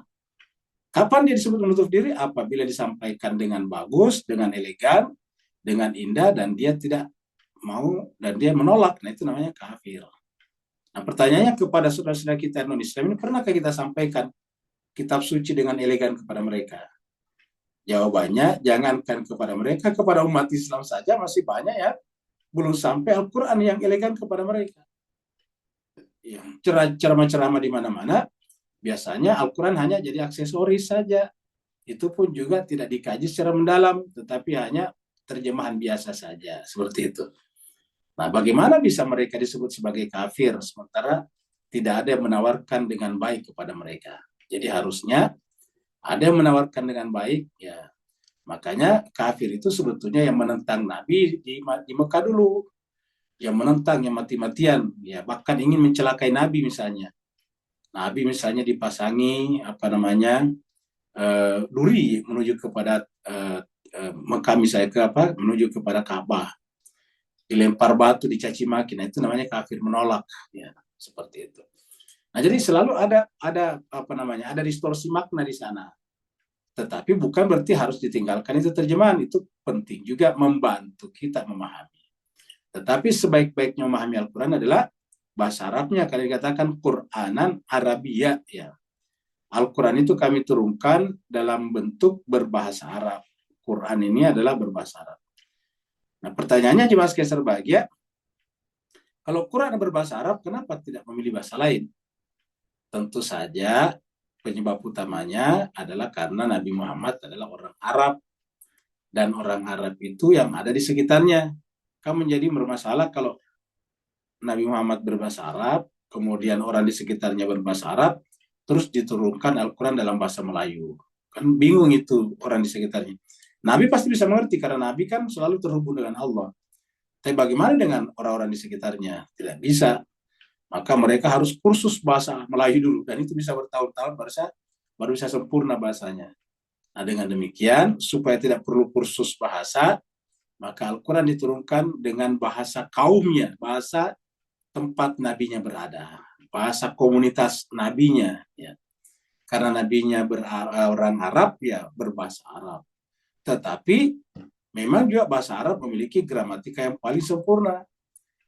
Kapan dia disebut menutup diri? Apabila disampaikan dengan bagus, dengan elegan, dengan indah, dan dia tidak mau, dan dia menolak. Nah, itu namanya kafir. Nah, pertanyaannya kepada saudara-saudara kita non-Islam ini, pernahkah kita sampaikan kitab suci dengan elegan kepada mereka? Jawabannya, jangankan kepada mereka, kepada umat Islam saja masih banyak ya, belum sampai Al-Quran yang elegan kepada mereka. Yang ceramah-ceramah di mana-mana, biasanya Al-Quran hanya jadi aksesoris saja. Itu pun juga tidak dikaji secara mendalam, tetapi hanya terjemahan biasa saja, seperti itu. Nah, bagaimana bisa mereka disebut sebagai kafir, sementara tidak ada yang menawarkan dengan baik kepada mereka. Jadi harusnya ada yang menawarkan dengan baik, ya. Makanya kafir itu sebetulnya yang menentang Nabi di Mekah dulu. Yang menentang, yang mati-matian, ya, bahkan ingin mencelakai Nabi misalnya. Nabi misalnya dipasangi duri menuju kepada Mekah misalnya menuju kepada Ka'bah, dilempar batu, dicaci maki. Nah, itu namanya kafir, menolak, ya, seperti itu. Nah, jadi selalu ada distorsi makna di sana. Tetapi bukan berarti harus ditinggalkan itu terjemahan, itu penting juga membantu kita memahami. Tetapi sebaik-baiknya memahami Al-Quran adalah bahasa Arabnya. Kalau dikatakan Quranan Arabia, ya. Al-Quran itu kami turunkan dalam bentuk berbahasa Arab. Quran ini adalah berbahasa Arab. Nah, pertanyaannya jemaah sekalian berbahagia, kalau Quran berbahasa Arab, kenapa tidak memilih bahasa lain? Tentu saja penyebab utamanya adalah karena Nabi Muhammad adalah orang Arab. Dan orang Arab itu yang ada di sekitarnya. Kan menjadi bermasalah kalau Nabi Muhammad berbahasa Arab, kemudian orang di sekitarnya berbahasa Arab, terus diturunkan Al-Quran dalam bahasa Melayu. Kan bingung itu orang di sekitarnya. Nabi pasti bisa mengerti karena Nabi kan selalu terhubung dengan Allah. Tapi bagaimana dengan orang-orang di sekitarnya? Tidak bisa. Maka mereka harus kursus bahasa Melayu dulu. Dan itu bisa bertahun-tahun baru bisa sempurna bahasanya. Nah, dengan demikian, supaya tidak perlu kursus bahasa, maka Al-Quran diturunkan dengan bahasa kaumnya, bahasa tempat nabinya berada, bahasa komunitas nabinya, ya. Karena nabinya orang Arab, ya berbahasa Arab. Tetapi memang juga bahasa Arab memiliki gramatika yang paling sempurna.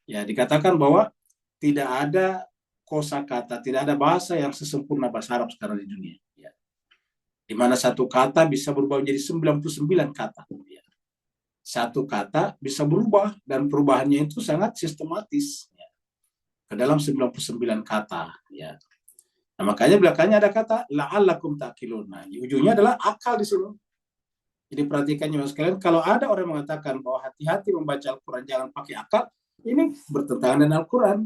Ya, dikatakan bahwa tidak ada kosakata, tidak ada bahasa yang sesempurna bahasa Arab sekarang di dunia. Ya. Di mana satu kata bisa berubah menjadi 99 kata. Ya. Satu kata bisa berubah dan perubahannya itu sangat sistematis, ya, ke dalam 99 kata, ya. Nah, makanya belakangnya ada kata la'allakum ta'qilun. Nah, ujungnya adalah akal di sini. Jadi perhatikan ya sekalian, kalau ada orang mengatakan bahwa hati-hati membaca Al-Quran, jangan pakai akal, ini bertentangan dengan Al-Quran.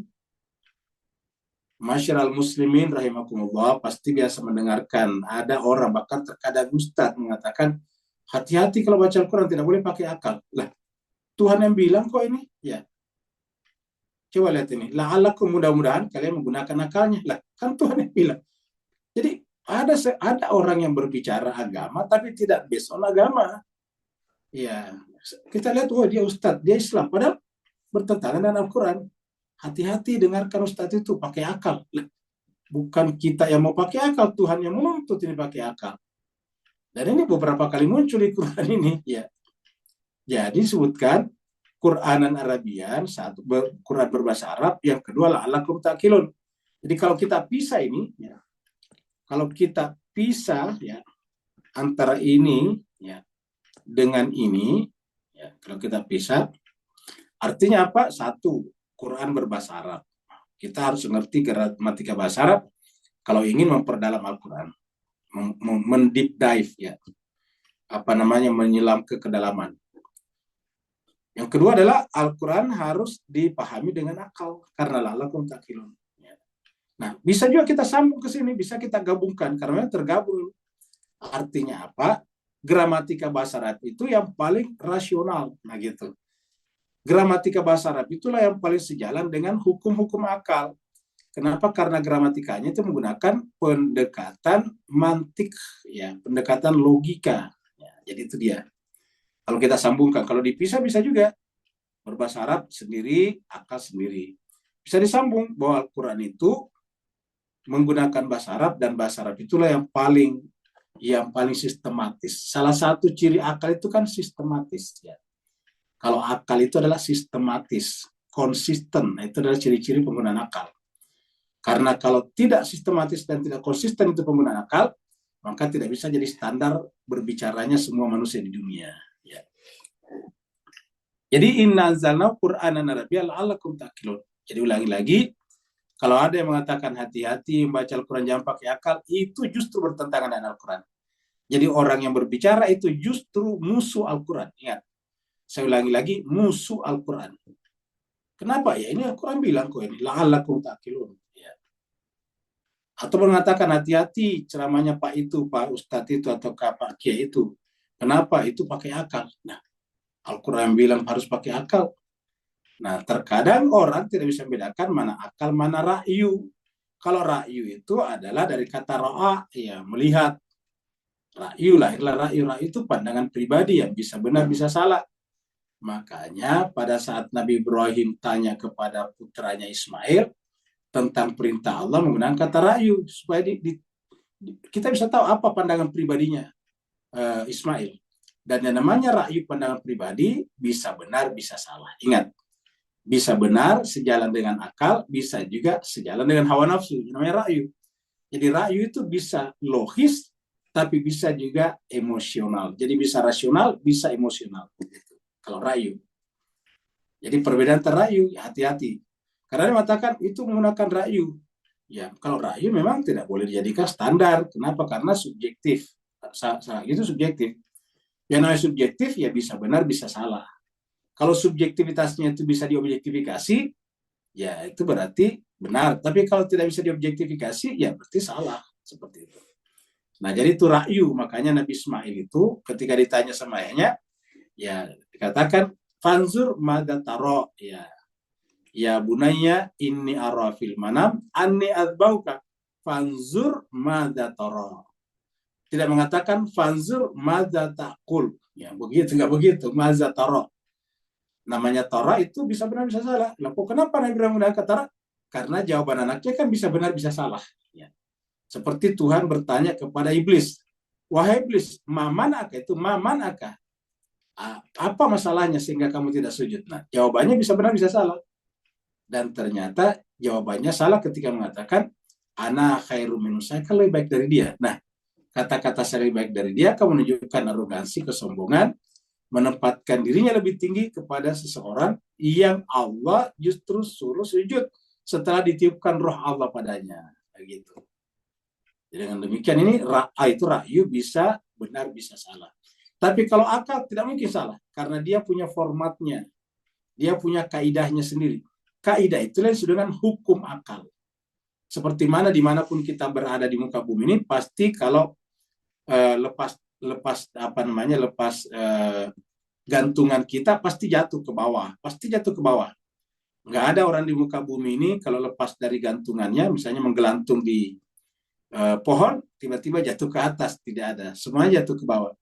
Masyiral muslimin rahimakumullah, pasti biasa mendengarkan ada orang, bahkan terkadang ustadz mengatakan hati-hati kalau baca Al-Quran, tidak boleh pakai akal. Lah, Tuhan yang bilang kok ini, ya. Coba lihat ini, la'allakum, mudah-mudahan kalian menggunakan akalnya. Lah, kan Tuhan yang bilang. Jadi ada orang yang berbicara agama tapi tidak based on agama. Ya, kita lihat, oh dia ustadz, dia Islam, padahal bertentangan dengan Al-Quran. Hati-hati dengarkan ustadz itu pakai akal. Lah, bukan kita yang mau pakai akal, Tuhan yang menuntut ini pakai akal. Dan ini beberapa kali muncul di Quran ini, ya. Jadi disebutkan Quranan Arabian, satu Quran berbahasa Arab, yang kedua la'allakum ta'qilun. Jadi kalau kita pisah ini, ya, kalau kita pisah, ya, antara ini, ya, dengan ini, ya, kalau kita pisah, artinya apa? Satu, Quran berbahasa Arab. Kita harus mengerti gramatika bahasa Arab kalau ingin memperdalam Al-Quran, mendeep dive, ya, menyelam ke kedalaman. Yang kedua adalah Al-Quran harus dipahami dengan akal, karena la'allakum ta'qilun. Nah, bisa juga kita sambung ke sini, bisa kita gabungkan, karena tergabung. Artinya apa? Gramatika bahasa Arab itu yang paling rasional. Nah, gitu. Gramatika bahasa Arab itulah yang paling sejalan dengan hukum-hukum akal. Kenapa? Karena gramatikanya itu menggunakan pendekatan mantik, ya, pendekatan logika. Ya, jadi itu dia. Kalau kita sambungkan, kalau dipisah bisa juga. Berbahasa Arab sendiri, akal sendiri. Bisa disambung bahwa Al-Quran itu menggunakan bahasa Arab, dan bahasa Arab itulah yang paling sistematis. Salah satu ciri akal itu kan sistematis, ya. Kalau akal itu adalah sistematis, konsisten, itu adalah ciri-ciri penggunaan akal. Karena kalau tidak sistematis dan tidak konsisten itu penggunaan akal, maka tidak bisa jadi standar berbicaranya semua manusia di dunia. Ya. Jadi inna anzalna Qur'anan Arabiyyan la'allakum ta'qilun. Jadi ulangi lagi, kalau ada yang mengatakan hati-hati membaca Al-Quran jangan pakai akal, itu justru bertentangan dengan Al-Quran. Jadi orang yang berbicara itu justru musuh Al-Quran. Ingat, saya ulangi lagi, musuh Al-Quran. Kenapa? Ya ini Al-Quran bilang kok ini, la'allakum ta'qilun. Ya. Atau mengatakan hati-hati ceramahnya Pak Ustadz itu atau Pak Kiai itu. Kenapa? Itu pakai akal. Nah, Al-Quran bilang harus pakai akal. Nah, terkadang orang tidak bisa membedakan mana akal, mana ra'yu. Kalau ra'yu itu adalah dari kata ra'a, ya, melihat. Ra'yu, lahirlah ra'yu. Ra'yu itu pandangan pribadi yang bisa benar, bisa salah. Makanya pada saat Nabi Ibrahim tanya kepada putranya Ismail tentang perintah Allah menggunakan kata ra'yu, supaya kita bisa tahu apa pandangan pribadinya Ismail. Dan yang namanya ra'yu, pandangan pribadi, bisa benar, bisa salah. Ingat, bisa benar sejalan dengan akal, bisa juga sejalan dengan hawa nafsu, namanya ra'yu. Jadi ra'yu itu bisa logis, tapi bisa juga emosional. Jadi bisa rasional, bisa emosional. Kalau ra'yu. Jadi perbedaan antara ra'yu, ya hati-hati. Karena dia mengatakan itu menggunakan ra'yu. Ya, kalau ra'yu memang tidak boleh dijadikan standar. Kenapa? Karena subjektif. Itu subjektif. Yang namanya subjektif ya bisa benar, bisa salah. Kalau subjektivitasnya itu bisa diobjektifikasi, ya itu berarti benar. Tapi kalau tidak bisa diobjektifikasi, ya berarti salah. Seperti itu. Nah, jadi itu ra'yu. Makanya Nabi Ismail itu ketika ditanya sama ayahnya, ya dikatakan, fanzur madza tara, ya. Ya bunayya inni ara fil manam anni adzbauka fanzur madza tara. Tidak mengatakan fanzur madza taqul. Ya, begitu, enggak begitu. Madza tara. Namanya tara itu bisa benar bisa salah. Lah kenapa Nabi Ibrahim menggunakan tara? Karena jawaban anaknya kan bisa benar bisa salah, ya. Seperti Tuhan bertanya kepada iblis, wahai iblis, mamanaka itu mamanaka. Apa masalahnya sehingga kamu tidak sujud? Nah, jawabannya bisa benar bisa salah. Dan ternyata jawabannya salah ketika mengatakan ana khairu minhu, saya kan lebih baik dari dia. Nah, kata-kata saya lebih baik dari dia akan menunjukkan arogansi, kesombongan, menempatkan dirinya lebih tinggi kepada seseorang yang Allah justru suruh sujud setelah ditiupkan roh Allah padanya. Begitu. Dengan demikian ini itu ra'yu bisa benar bisa salah. Tapi kalau akal tidak mungkin salah karena dia punya formatnya. Dia punya kaidahnya sendiri. Kaidah itulah yang disebut dengan hukum akal. Seperti mana dimanapun kita berada di muka bumi ini, pasti kalau lepas gantungan kita pasti jatuh ke bawah, Nggak ada orang di muka bumi ini kalau lepas dari gantungannya, misalnya menggelantung di pohon, tiba-tiba jatuh ke atas, tidak ada. Semuanya jatuh ke bawah.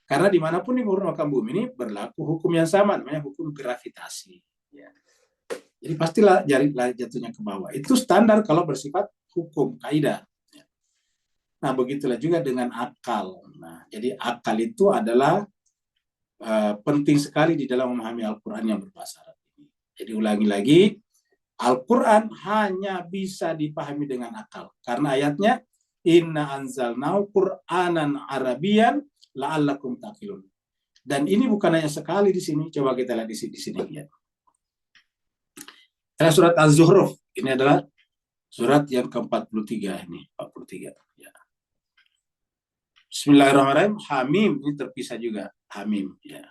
Karena dimanapun di muka bumi ini berlaku hukum yang sama, namanya hukum gravitasi. Ya. Jadi pastilah jatuhnya ke bawah. Itu standar kalau bersifat hukum, kaidah. Nah, begitulah juga dengan akal. Nah, jadi akal itu adalah penting sekali di dalam memahami Al-Quran yang berbahasa Arab ini. Jadi ulangi lagi, Al-Quran hanya bisa dipahami dengan akal. Karena ayatnya, inna anzalnahu Qur'anan Arabiyyan la'allakum ta'qilun. Dan ini bukan hanya sekali di sini. Coba kita lihat di sini ya. Surat Az-Zukhruf, ini adalah surat yang ke-43 ini, 43. Ya. Bismillahirrahmanirrahim. Hamim, ini terpisah juga. Hamim, ya.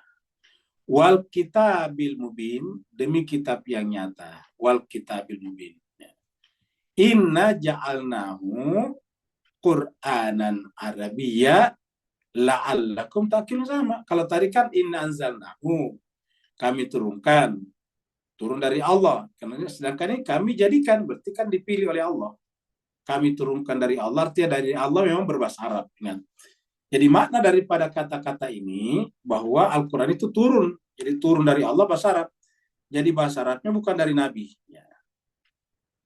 Wal kitabil mubin, demi kitab yang nyata. Wal kitabil mubin. Ya. Inna ja'alnahu Qur'anan Arabiyya la'allakum ta'qilun, sama. Kalau tadi kan inna anzalnahu, kami turunkan turun dari Allah. Karena sedangkan ini kami jadikan, berarti kan dipilih oleh Allah. Kami turunkan dari Allah, artinya dari Allah memang berbahasa Arab. Ingat. Jadi makna daripada kata-kata ini bahwa Al-Quran itu turun. Jadi turun dari Allah bahasa Arab. Jadi bahasa Arabnya bukan dari Nabi. Ya.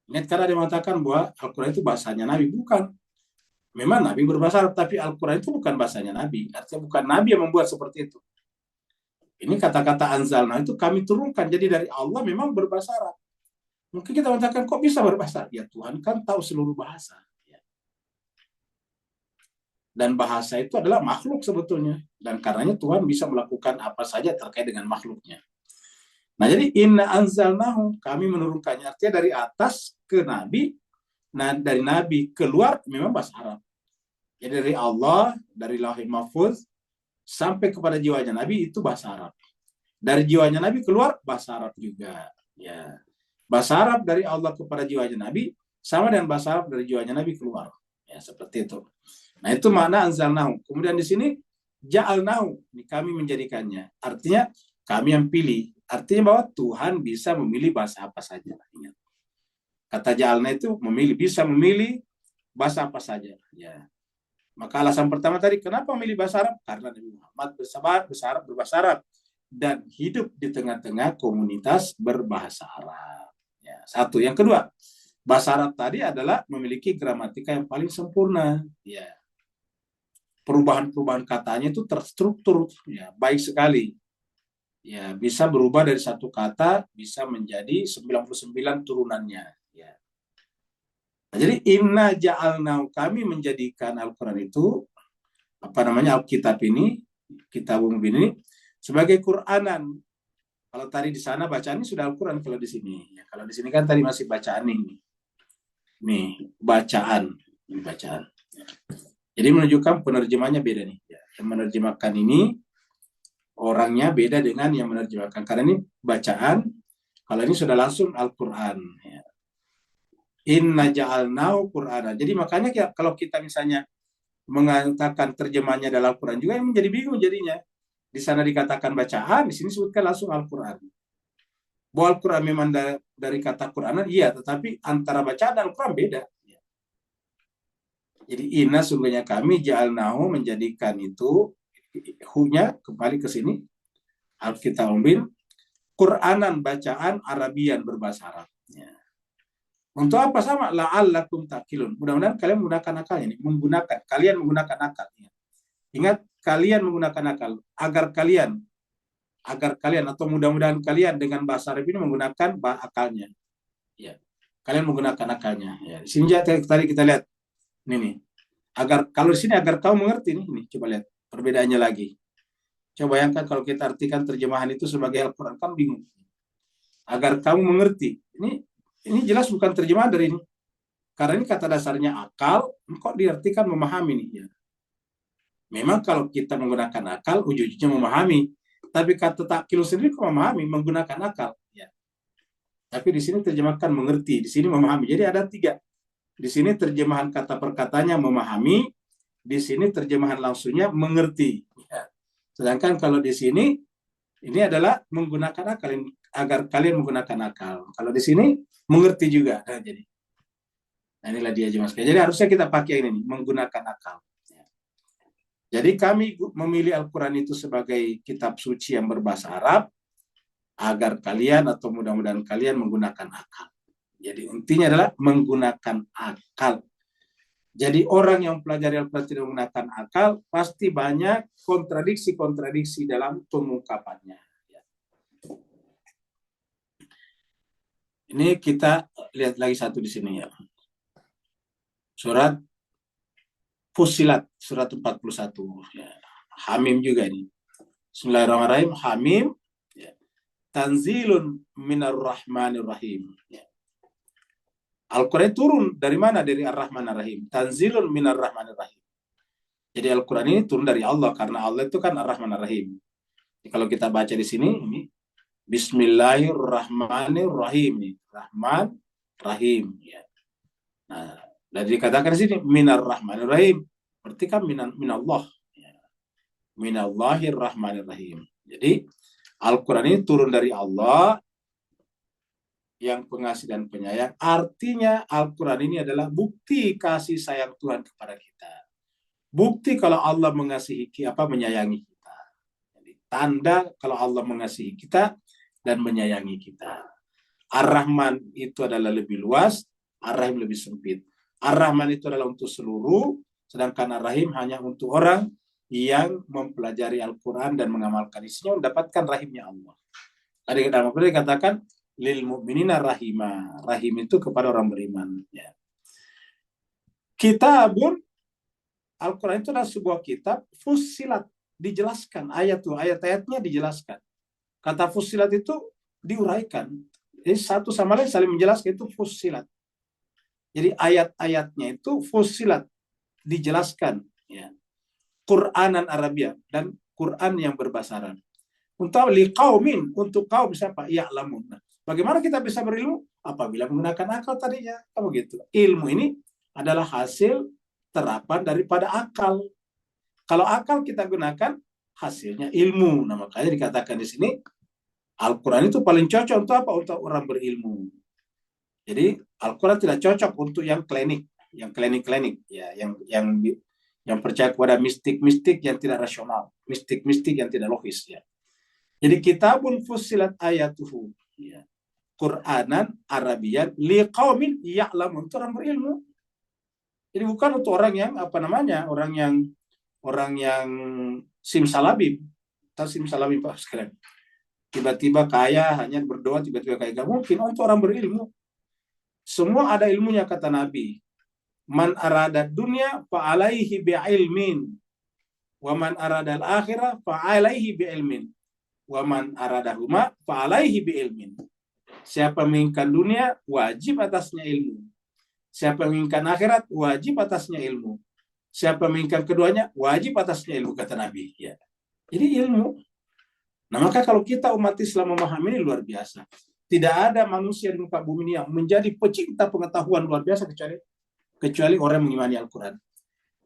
Ingat, karena dia mengatakan bahwa Al-Quran itu bahasanya Nabi. Bukan. Memang Nabi berbahasa Arab, tapi Al-Quran itu bukan bahasanya Nabi. Artinya bukan Nabi yang membuat seperti itu. Ini kata-kata anzalna itu kami turunkan. Jadi dari Allah memang berbahasa Arab. Mungkin kita mengatakan, kok bisa berbahasa? Ya Tuhan kan tahu seluruh bahasa. Ya. Dan bahasa itu adalah makhluk sebetulnya. Dan karenanya Tuhan bisa melakukan apa saja terkait dengan makhluknya. Nah jadi inna anzalnahu, kami menurunkannya. Artinya dari atas ke Nabi. Nah dari Nabi keluar memang bahasa Arab. Jadi dari Allah, dari Lauhul Mahfuz, sampai kepada jiwanya Nabi itu bahasa Arab. Dari jiwanya Nabi keluar bahasa Arab juga. Ya. Bahasa Arab dari Allah kepada jiwanya Nabi sama dengan bahasa Arab dari jiwanya Nabi keluar. Ya, seperti itu. Nah, itu makna anzalnahu. Kemudian di sini ja'alnahu, kami menjadikannya. Artinya kami yang pilih. Artinya bahwa Tuhan bisa memilih bahasa apa saja. Ingat. Kata ja'alna itu memilih, bisa memilih bahasa apa saja. Ya. Maka alasan pertama tadi, kenapa memilih bahasa Arab? Karena Nabi Muhammad berbahasa Arab dan hidup di tengah-tengah komunitas berbahasa Arab. Ya, satu. Yang kedua, bahasa Arab tadi adalah memiliki gramatika yang paling sempurna. Ya. Perubahan-perubahan katanya itu terstruktur, ya, baik sekali. Ya, bisa berubah dari satu kata bisa menjadi 99 turunannya. Ya. Nah, jadi inna ja'alnahu, kami menjadikan Al-Quran itu Alkitab ini, Kitab Mubin ini sebagai Quranan. Kalau tadi di sana bacaan ini sudah Al-Quran, kalau di sini. Ya, kalau di sini kan tadi masih bacaan ini. Nih, bacaan. Ini bacaan. Ya. Jadi menunjukkan penerjemahnya beda nih. Ya, yang menerjemahkan ini orangnya beda dengan yang menerjemahkan. Karena ini bacaan, kalau ini sudah langsung Al-Quran. Ya. Inna ja'alnahu Qur'ana. Jadi makanya kalau kita misalnya mengatakan terjemahnya dalam Al-Quran juga yang menjadi bingung jadinya. Di sana dikatakan bacaan, di sini sebutkan langsung Al-Quran. Bahwa Al-Quran memang dari kata Qur'anan, iya, tetapi antara bacaan dan Al-Quran beda. Jadi inna sungguhnya kami ja'alnahu menjadikan itu, hu-nya kembali ke sini, Alkitab Mubin, Qur'anan bacaan Arabian berbahasa Arab. Ya. Untuk apa sama? La'allakum taqilun. Mudah-mudahan kalian menggunakan akalnya ini. Kalian menggunakan akal. Ingat, kalian menggunakan akal. Agar kalian atau mudah-mudahan kalian dengan bahasa Arab ini menggunakan akalnya. Ya. Kalian menggunakan akalnya. Ya. Di sini tadi kita lihat. Ini nih. Kalau di sini agar kau mengerti nih. Coba lihat perbedaannya lagi. Coba bayangkan kalau kita artikan terjemahan itu sebagai Al-Quran, kan bingung. Agar kamu mengerti. Ini jelas bukan terjemahan dari ini. Karena ini kata dasarnya akal, kok diartikan memahami nih. Ya. Memang kalau kita menggunakan akal, ujung-ujungnya memahami. Tapi kata takilu sendiri kok memahami, menggunakan akal. Ya. Tapi di sini terjemahkan mengerti, di sini memahami. Jadi ada 3. Di sini terjemahan kata perkatanya memahami, di sini terjemahan langsungnya mengerti. Ya. Sedangkan kalau di sini, ini adalah menggunakan akal, agar kalian menggunakan akal. Kalau di sini, mengerti juga. Nah, inilah dia Mas. Jadi harusnya kita pakai ini, menggunakan akal. Ya. Jadi kami memilih Al-Quran itu sebagai kitab suci yang berbahasa Arab, agar kalian atau mudah-mudahan kalian menggunakan akal. Jadi intinya adalah menggunakan akal. Jadi orang yang pelajari Al-Quran tidak menggunakan akal, pasti banyak kontradiksi-kontradiksi dalam pengungkapannya. Ini kita lihat lagi satu di sini ya. Surat Fussilat, surat 41. Ya. Hamim juga ini. Bismillahirrahmanirrahim. Hamim. Ya. Tanzilun minar rahmanir rahim. Ya. Al-Quran turun dari mana? Dari Ar-Rahman Ar-Rahim. Tanzilun minar rahmanir rahim. Jadi Al-Quran ini turun dari Allah. Karena Allah itu kan Ar-Rahman Ar-Rahim. Jadi, kalau kita baca di sini, ini Bismillahirrahmanirrahim. Rahman, Rahim. Ya. Nah, dan dikatakan di sini minar rahmanir rahim. Berarti kan minallah. Ya. Minallahir rahmanir rahim. Jadi Al-Quran ini turun dari Allah yang pengasih dan penyayang. Artinya Al-Quran ini adalah bukti kasih sayang Tuhan kepada kita. Bukti kalau Allah mengasihi menyayangi kita. Jadi tanda kalau Allah mengasihi kita dan menyayangi kita. Ar-Rahman itu adalah lebih luas, Ar-Rahim lebih sempit. Ar-Rahman itu adalah untuk seluruh, sedangkan Ar-Rahim hanya untuk orang yang mempelajari Al-Quran dan mengamalkan isinya, mendapatkan rahimnya Allah. Tadi dalam Al-Quran dikatakan lil mu'minina rahima. Rahim itu kepada orang beriman. Ya. Kitabun, Al-Quran itu adalah sebuah kitab fussilat, dijelaskan ayat-ayatnya dijelaskan. Kata fussilat itu diuraikan. Jadi satu sama lain saling menjelaskan, itu fussilat. Jadi ayat-ayatnya itu fussilat, dijelaskan. Ya. Qur'anan Arabia, dan Quran yang berbahasa Arab. Untuk liqaumin, untuk kaum siapa? Ya'lamun. Nah, bagaimana kita bisa berilmu? Apabila menggunakan akal tadinya. Begitu. Ilmu ini adalah hasil terapan daripada akal. Kalau akal kita gunakan, hasilnya ilmu. Nah, makanya dikatakan di sini Al-Quran itu paling cocok untuk apa? Untuk orang berilmu. Jadi Al-Quran tidak cocok untuk yang klinik, ya, yang percaya kepada mistik-mistik yang tidak rasional, mistik-mistik yang tidak logis, ya. Jadi kitabun fussilat ayatuhu, ya. Qur'anan Arabian liqaumin ya'lamun, untuk orang berilmu. Jadi bukan untuk orang yang orang yang simsalabim. Tahu simsalabim Pak sekalian? Tiba-tiba kaya, hanya berdoa tiba-tiba kaya. Gak mungkin, untuk orang berilmu. Semua ada ilmunya, kata Nabi. Man arada dunya fa'alaihi bi'ilmin. Wa man arada al-akhirah fa'alaihi bi'ilmin. Wa man aradahuma fa'alaihi bi'ilmin. Siapa menginginkan dunia, wajib atasnya ilmu. Siapa menginginkan akhirat, wajib atasnya ilmu. Siapa menginginkan keduanya, wajib atasnya ilmu, kata Nabi. Ya. Jadi ilmu. Nah, maka kalau kita umat Islam memahami ini luar biasa. Tidak ada manusia di muka bumi ini yang menjadi pecinta pengetahuan luar biasa kecuali orang yang mengimani Al-Quran.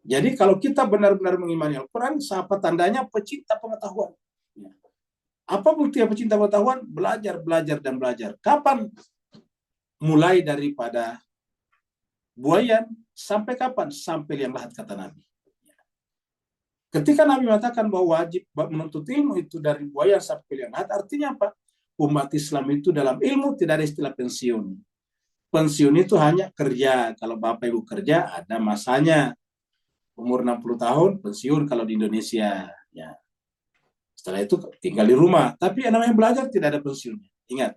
Jadi kalau kita benar-benar mengimani Al-Quran, apa tandanya? Pecinta pengetahuan. Ya. Apa bukti pecinta pengetahuan? Belajar, belajar, dan belajar. Kapan? Mulai daripada buayan sampai kapan? Sampai liang lahat, kata Nabi. Ketika Nabi mengatakan bahwa wajib menuntut ilmu itu dari buaya sampai liang lahat, artinya apa? Umat Islam itu dalam ilmu tidak ada istilah pensiun. Pensiun itu hanya kerja. Kalau Bapak Ibu kerja, ada masanya. Umur 60 tahun, pensiun kalau di Indonesia. Ya. Setelah itu tinggal di rumah. Tapi yang namanya belajar tidak ada pensiunnya. Ingat,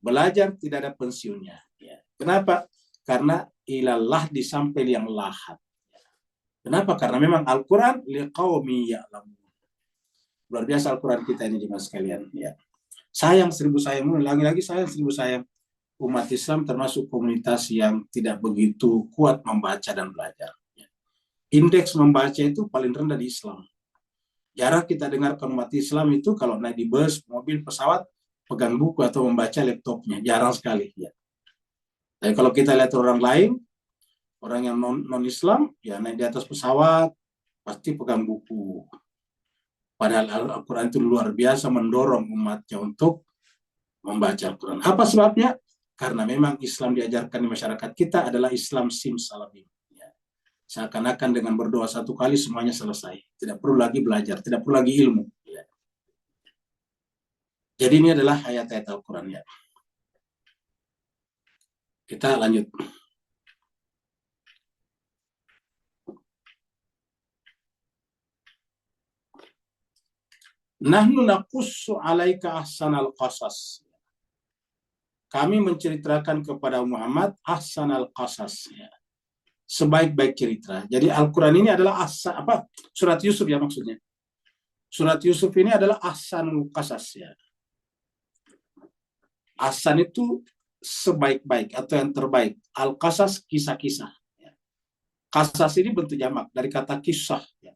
belajar tidak ada pensiunnya. Ya. Kenapa? Karena ilallah di sampai liang lahat. Kenapa? Karena memang Al-Quran liqaumi ya'lamun. Luar biasa Al-Quran kita ini jemaah sekalian. Ya. Sayang 1000 sayang, lagi-lagi sayang 1000 sayang. Umat Islam termasuk komunitas yang tidak begitu kuat membaca dan belajar. Ya. Indeks membaca itu paling rendah di Islam. Jarang kita dengarkan umat Islam itu kalau naik di bus, mobil, pesawat, pegang buku atau membaca laptopnya. Jarang sekali. Ya. Dan kalau kita lihat orang lain, orang yang non-Islam, ya naik di atas pesawat, pasti pegang buku. Padahal Al-Quran itu luar biasa mendorong umatnya untuk membaca Al-Quran. Apa sebabnya? Karena memang Islam diajarkan di masyarakat kita adalah Islam simsalabim. Ya. Seakan-akan dengan berdoa satu kali semuanya selesai. Tidak perlu lagi belajar, tidak perlu lagi ilmu. Ya. Jadi ini adalah ayat-ayat Al-Quran. Ya. Kita lanjut. Nahnu naqussu alaika ahsanal qasas. Kami menceritakan kepada Muhammad ahsanal qasas. Ya. Sebaik-baik cerita. Jadi Al-Quran ini adalah surat Yusuf ya maksudnya. Surat Yusuf ini adalah ahsanul qasas ya. Ahsan itu sebaik-baik atau yang terbaik. Al-qasas kisah-kisah. Ya. Qasas ini bentuk jamak dari kata kisah. Ya.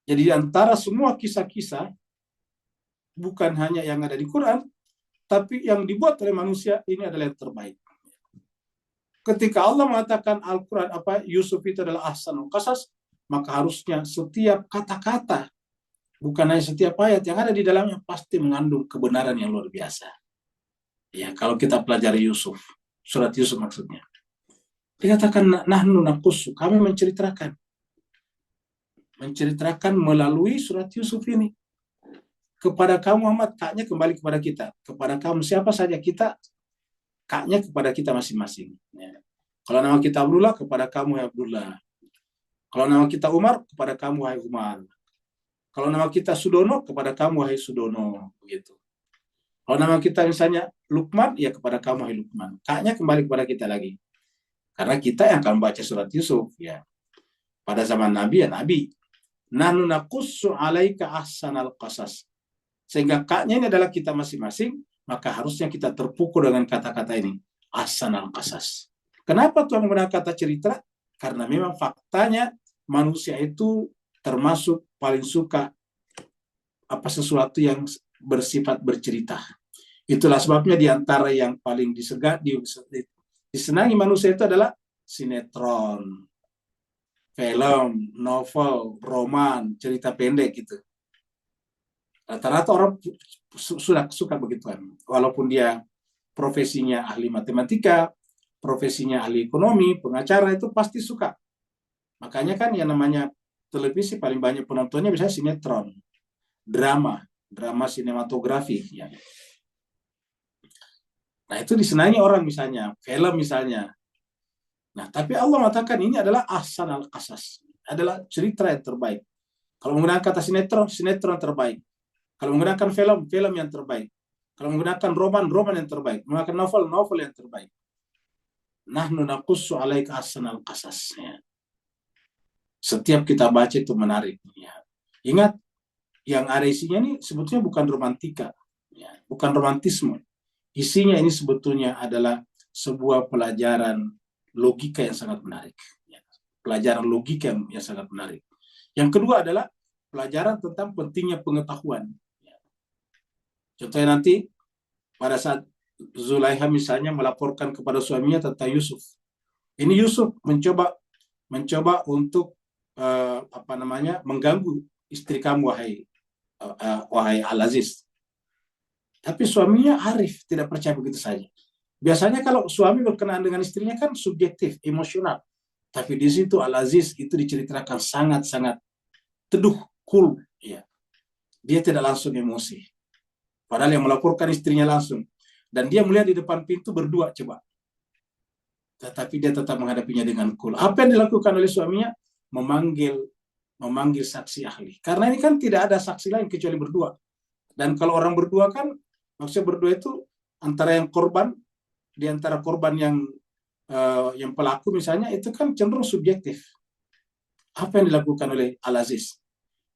Jadi di antara semua kisah-kisah, bukan hanya yang ada di Quran, tapi yang dibuat oleh manusia, ini adalah yang terbaik. Ketika Allah mengatakan Al-Quran, Yusuf itu adalah ahsanul qasas, maka harusnya setiap kata-kata, bukan hanya setiap ayat yang ada di dalamnya, pasti mengandung kebenaran yang luar biasa. Ya, kalau kita pelajari Yusuf, surat Yusuf maksudnya. Dikatakan nahnu naqussu, kami menceritakan melalui surat Yusuf ini kepada kamu Muhammad, kaknya kembali kepada kita. Kepada kamu siapa saja kita, kaknya kepada kita masing-masing. Ya. Kalau nama kita Abdullah, kepada kamu ya Abdullah. Kalau nama kita Umar, kepada kamu wahai Umar. Kalau nama kita Sudono, kepada kamu wahai Sudono. Begitu. Kalau nama kita misalnya Lukman, ya kepada kamu wahai Lukman. Kaknya kembali kepada kita lagi. Karena kita yang akan membaca surat Yusuf. Ya. Pada zaman Nabi, ya Nabi. Nahnu naqussu alaika ahsanal qasas. Sehingga kaknya ini adalah kita masing-masing, maka harusnya kita terpukul dengan kata-kata ini. Ahsanal qasas. Kenapa Tuhan menggunakan kata cerita? Karena memang faktanya manusia itu termasuk paling suka sesuatu yang bersifat bercerita. Itulah sebabnya di antara yang paling disenangi manusia itu adalah sinetron, film, novel, roman, cerita pendek gitu. Rata-rata orang sudah suka begituan. Walaupun dia profesinya ahli matematika, profesinya ahli ekonomi, pengacara, itu pasti suka. Makanya kan yang namanya televisi paling banyak penontonnya biasanya sinetron, drama sinematografi. Ya. Nah itu disenangi orang misalnya, film misalnya. Nah tapi Allah mengatakan ini adalah ahsanal qasas, adalah cerita yang terbaik. Kalau menggunakan kata sinetron terbaik. Kalau menggunakan film yang terbaik. Kalau menggunakan roman yang terbaik. Menggunakan novel yang terbaik. Nahnu naqussu alaika ahsanal qasas. Ya. Setiap kita baca itu menarik. Ya. Ingat, yang ada isinya ini sebetulnya bukan romantika. Ya. Bukan romantisme. Isinya ini sebetulnya adalah sebuah pelajaran logika yang sangat menarik. Ya. Pelajaran logika yang sangat menarik. Yang kedua adalah pelajaran tentang pentingnya pengetahuan. Ya. Contohnya nanti pada saat Zulaiha misalnya melaporkan kepada suaminya tentang Yusuf. Ini Yusuf mencoba untuk mengganggu istri kamu wahai Al-Aziz. Tapi suaminya arif, tidak percaya begitu saja. Biasanya kalau suami berkenaan dengan istrinya kan subjektif, emosional. Tapi di situ Al-Aziz itu diceritakan sangat-sangat teduh, cool. Ya. Dia tidak langsung emosi. Padahal yang melaporkan istrinya langsung. Dan dia melihat di depan pintu berdua, coba. Tetapi dia tetap menghadapinya dengan cool. Apa yang dilakukan oleh suaminya? Memanggil saksi ahli. Karena ini kan tidak ada saksi lain kecuali berdua. Dan kalau orang berdua kan, maksudnya berdua itu antara yang korban, di antara korban yang pelaku misalnya, itu kan cenderung subjektif. Apa yang dilakukan oleh Al-Aziz?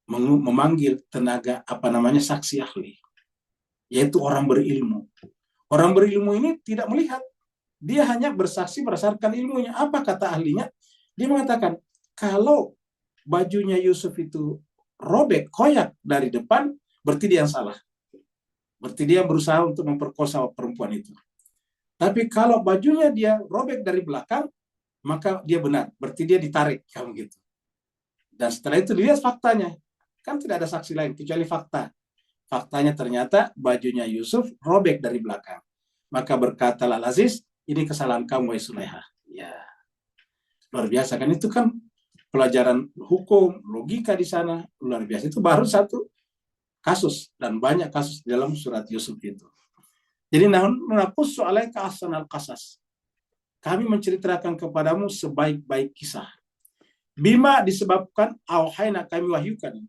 Memanggil saksi ahli. Yaitu orang berilmu. Orang berilmu ini tidak melihat. Dia hanya bersaksi berdasarkan ilmunya. Apa kata ahlinya? Dia mengatakan, kalau bajunya Yusuf itu robek, koyak dari depan, berarti dia yang salah. Berarti dia berusaha untuk memperkosa perempuan itu. Tapi kalau bajunya dia robek dari belakang, maka dia benar. Berarti dia ditarik. Kamu gitu. Dan setelah itu dilihat faktanya. Kan tidak ada saksi lain kecuali fakta. Faktanya ternyata bajunya Yusuf robek dari belakang. Maka berkata Al-Aziz, ini kesalahan kamu, wahai Zulaiha. Ya. Luar biasa kan, itu kan pelajaran hukum, logika di sana luar biasa. Itu baru satu kasus dan banyak kasus dalam surat Yusuf itu. Jadi naqussu alaika ahsanal qasas. Kami menceritakan kepadamu sebaik-baik kisah. Bima disebabkan auhayna kami wahyukan.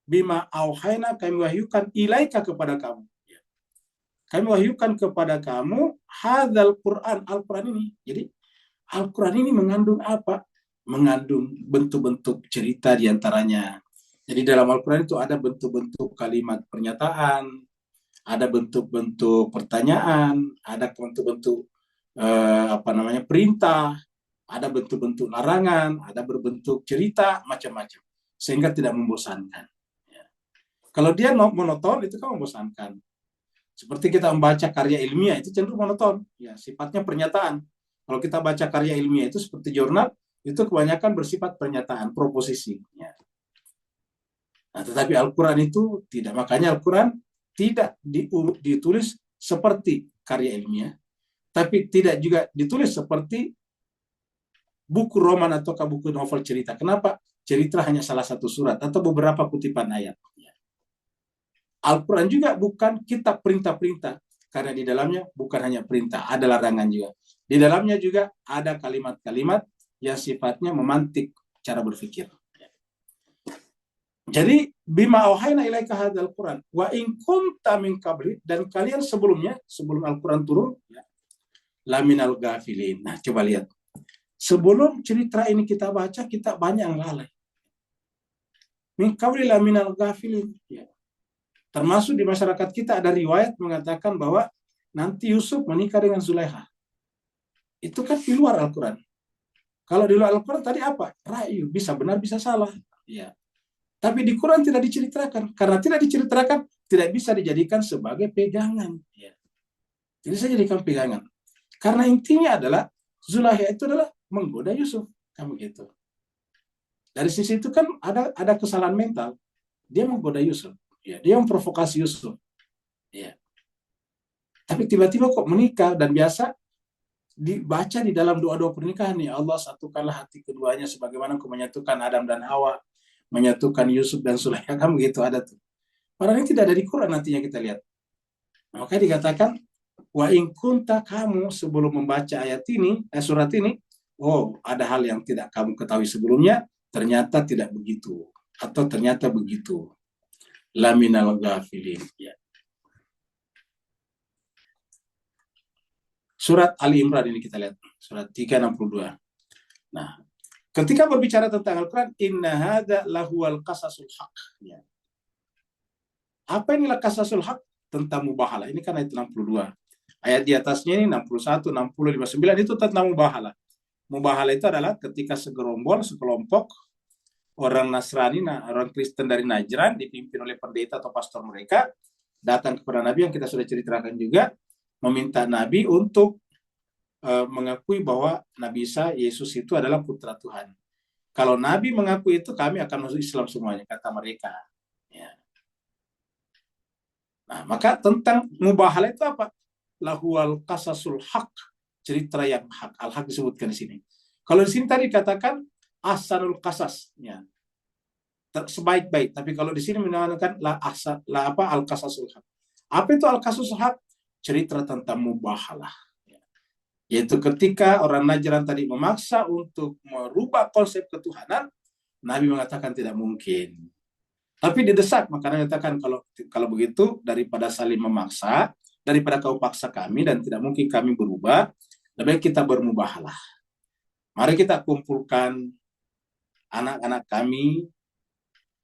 Bima auhayna kami wahyukan ilaika kepada kamu. Kami wahyukan kepada kamu hadzal Quran, Al-Quran ini. Jadi Al-Quran ini mengandung apa? Mengandung bentuk-bentuk cerita diantaranya. Jadi dalam Al-Quran itu ada bentuk-bentuk kalimat pernyataan, ada bentuk-bentuk pertanyaan, ada bentuk-bentuk perintah, ada bentuk-bentuk larangan, ada berbentuk cerita, macam-macam. Sehingga tidak membosankan. Ya. Kalau dia monoton, itu kan membosankan. Seperti kita membaca karya ilmiah, itu cenderung monoton. Ya, sifatnya pernyataan. Kalau kita baca karya ilmiah itu seperti jurnal, itu kebanyakan bersifat pernyataan, proposisi. Ya. Nah, tetapi Al-Quran itu tidak. Makanya Al-Quran tidak ditulis seperti karya ilmiah, tapi tidak juga ditulis seperti buku roman atau buku novel cerita. Kenapa? Cerita hanya salah satu surat atau beberapa kutipan ayat. Al-Quran juga bukan kitab perintah-perintah, karena di dalamnya bukan hanya perintah, ada larangan juga. Di dalamnya juga ada kalimat-kalimat yang sifatnya memantik cara berpikir. Jadi bima auhayna ilaika hadzal Quran wa in kunta min qabli, dan kalian sebelumnya, sebelum Al-Quran turun, laminal ghafilin. Nah, coba lihat. Sebelum cerita ini kita baca, kita banyak yang lalai. Min qabli laminal ghafilin. Ya. Termasuk di masyarakat kita ada riwayat mengatakan bahwa nanti Yusuf menikah dengan Zulaikha. Itu kan di luar Al-Quran. Kalau di luar Al-Quran tadi apa? Rayu, bisa benar, bisa salah. Ya. Tapi di Quran tidak diceritakan. Karena tidak diceritakan, tidak bisa dijadikan sebagai pegangan. Ya. Jadi saya jadikan pegangan. Karena intinya adalah, Zulaikha itu adalah menggoda Yusuf. Kamu gitu. Dari sisi itu kan ada kesalahan mental. Dia menggoda Yusuf. Ya. Dia memprovokasi Yusuf. Ya. Tapi tiba-tiba kok menikah, dan biasa dibaca di dalam doa-doa pernikahan, ya Allah, satukanlah hati keduanya sebagaimana Kau menyatukan Adam dan Hawa, menyatukan Yusuf dan Zulaikha, kan begitu ada tuh. Padahal ini tidak ada di Quran, nantinya kita lihat. Maka dikatakan, wa in kunta, kamu sebelum membaca ayat ini, surat ini, oh, ada hal yang tidak kamu ketahui sebelumnya, ternyata tidak begitu, atau ternyata begitu. Laminal ghafilin. Ya. Surat Ali Imran ini kita lihat, surat 362. Nah, ketika berbicara tentang Al-Quran, inna hadza lahuwal qasasul haq. Ya. Apa inilah qasasul haq? Tentang mubahalah. Ini kan ayat 62. Ayat di atasnya ini 61, 60, 59 itu tentang mubahalah. Mubahalah itu adalah ketika sekelompok orang Nasrani, orang Kristen dari Najran dipimpin oleh pendeta atau pastor mereka datang kepada Nabi yang kita sudah ceritakan juga, meminta Nabi untuk mengakui bahwa Nabi Isa, Yesus itu adalah putra Tuhan. Kalau Nabi mengaku itu, kami akan masuk Islam semuanya, kata mereka. Ya. Nah, maka tentang mubahalah itu apa? Lahuwal qasasul haq, cerita yang hak. Al-haq disebutkan di sini. Kalau di sini tadi katakan ahsanul qasas, ya. Sebaik-baik. Tapi kalau di sini mengatakan al-qasasul haq. Apa itu al-qasasul haq? Cerita tentang mubahalah. Yaitu ketika orang Najran tadi memaksa untuk merubah konsep ketuhanan, Nabi mengatakan tidak mungkin. Tapi didesak, maka Nabi mengatakan kalau begitu, daripada saling memaksa, daripada kau paksa kami dan tidak mungkin kami berubah, lebih baik kita bermubahalah. Mari kita kumpulkan anak-anak kami,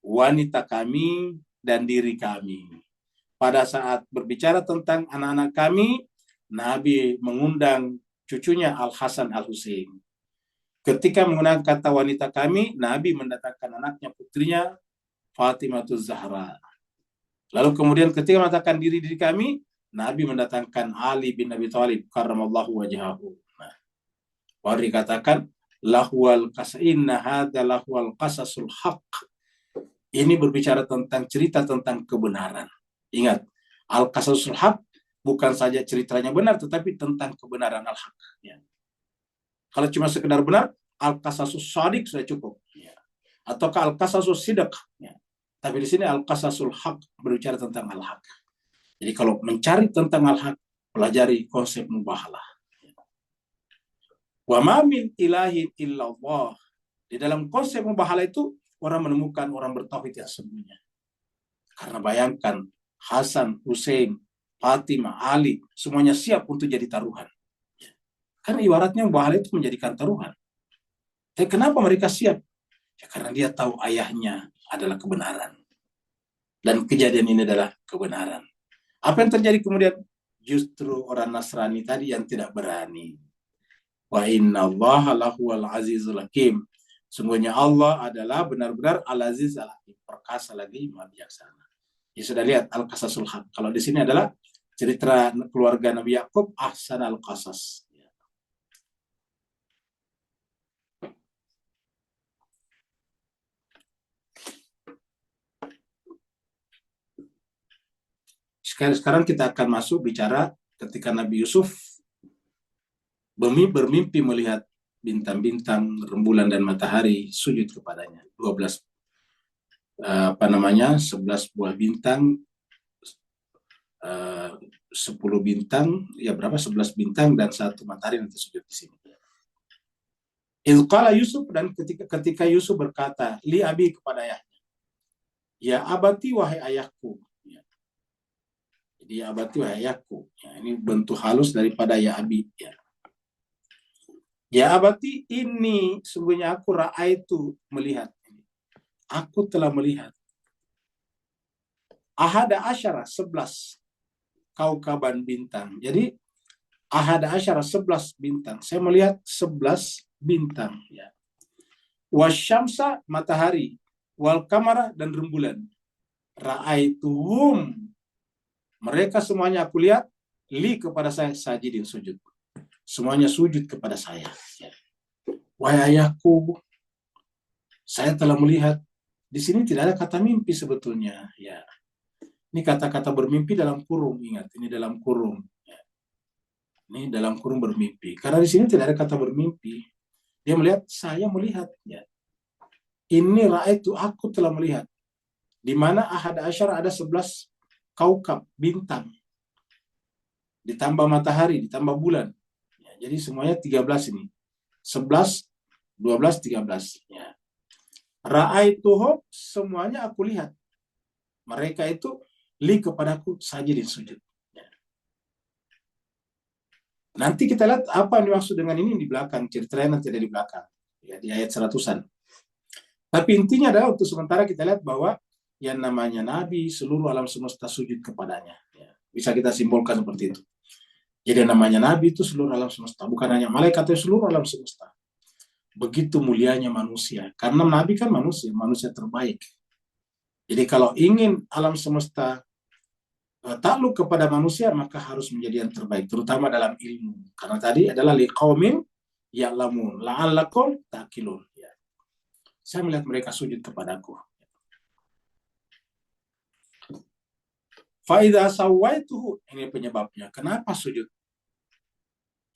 wanita kami, dan diri kami. Pada saat berbicara tentang anak-anak kami, Nabi mengundang cucunya Al-Hasan Al-Husain. Ketika menggunakan kata wanita kami, Nabi mendatangkan anaknya, putrinya Fatimah Zahra. Lalu kemudian ketika mengatakan diri kami, Nabi mendatangkan Ali bin Abi Thalib karramallahu wajhahu. Nah, baru dikatakan lahwal qasainna hadza lahwal qasasul haq. Ini berbicara tentang cerita tentang kebenaran. Ingat, al-qasasul haq bukan saja ceritanya benar, tetapi tentang kebenaran al-haq. Ya. Kalau cuma sekedar benar, al-qasasus shadiq sudah cukup. Ya. Ataukah al-qasasus sidq. Ya. Tapi di sini al-qasasul haq berbicara tentang al-haq. Jadi kalau mencari tentang al-haq, pelajari konsep mubahalah. Wa ma min ilahin illallah. Di dalam konsep mubahalah itu, orang menemukan orang bertauhid yang sebenarnya. Karena bayangkan, Hasan, Hussein, Fatimah, Ali, semuanya siap untuk jadi taruhan. Karena ibaratnya mubahalah itu menjadikan taruhan. Tapi kenapa mereka siap? Ya, karena dia tahu ayahnya adalah kebenaran. Dan kejadian ini adalah kebenaran. Apa yang terjadi kemudian? Justru orang Nasrani tadi yang tidak berani. Wa inna allaha lahuwal azizul hakim. Sungguhnya Allah adalah benar-benar al-aziz al-hakim. Perkasa lagi, maha bijaksana. Ya sudah lihat al-qasasul haq. Kalau di sini adalah cerita keluarga Nabi Yakub, ahsan al-qasas. Sekarang kita akan masuk bicara ketika Nabi Yusuf bermimpi melihat bintang-bintang, rembulan dan matahari sujud kepadanya. 11 11 buah bintang, 10 bintang, ya berapa? 11 bintang dan 1 matahari nanti sujud di sini. Qala Yusuf, dan ketika Yusuf berkata, li abi, kepada ayahnya, ya abati wahai ayahku. Ya. Jadi ya abati wahai ayahku. Ya, ini bentuk halus daripada ya abi. Ya. Ya abati, ini sungguhnya aku ra'aitu, melihat. Aku telah melihat. Ahada asyara, 11 kaukaban bintang. Jadi ahada asyara, 11 bintang. Saya melihat 11 bintang. Ya. Wasyamsa, matahari. Wal kamara, dan rembulan. Ra'aituhum, mereka semuanya aku lihat, li, kepada saya, sajidin, sujud. Semuanya sujud kepada saya. Ya. Wahai ayahku, saya telah melihat. Di sini tidak ada kata mimpi sebetulnya. Ya. Ini kata-kata bermimpi dalam kurung, ingat, ini dalam kurung. Ya. Ini dalam kurung bermimpi. Karena di sini tidak ada kata bermimpi. Dia melihat, saya melihat. Ya. Ini ra'aitu, aku telah melihat. Di mana ahad asyara, ada 11 kaukab, bintang. Ditambah matahari, ditambah bulan. Ya, jadi semuanya 13 ini. 11, 12, 13. Ya. Ra'aituhum, semuanya aku lihat. Mereka itu li kepadaku sajidin, sujud. Ya. Nanti kita lihat apa yang dimaksud dengan ini di belakang. Ceritanya nanti ada di belakang. Ya, di ayat 100-an. Tapi intinya adalah untuk sementara kita lihat bahwa yang namanya Nabi, seluruh alam semesta sujud kepadanya. Ya. Bisa kita simbolkan seperti itu. Jadi yang namanya Nabi itu seluruh alam semesta. Bukan hanya malaikat, itu seluruh alam semesta. Begitu mulianya manusia. Karena Nabi kan manusia terbaik. Jadi kalau ingin alam semesta takluk kepada manusia, maka harus menjadi yang terbaik, terutama dalam ilmu. Karena tadi adalah liqaumin ya'lamun, la'allakum ta'qilun. Ya. Saya melihat mereka sujud kepadaku. Fa'idha sawaituhu, ini penyebabnya. Kenapa sujud?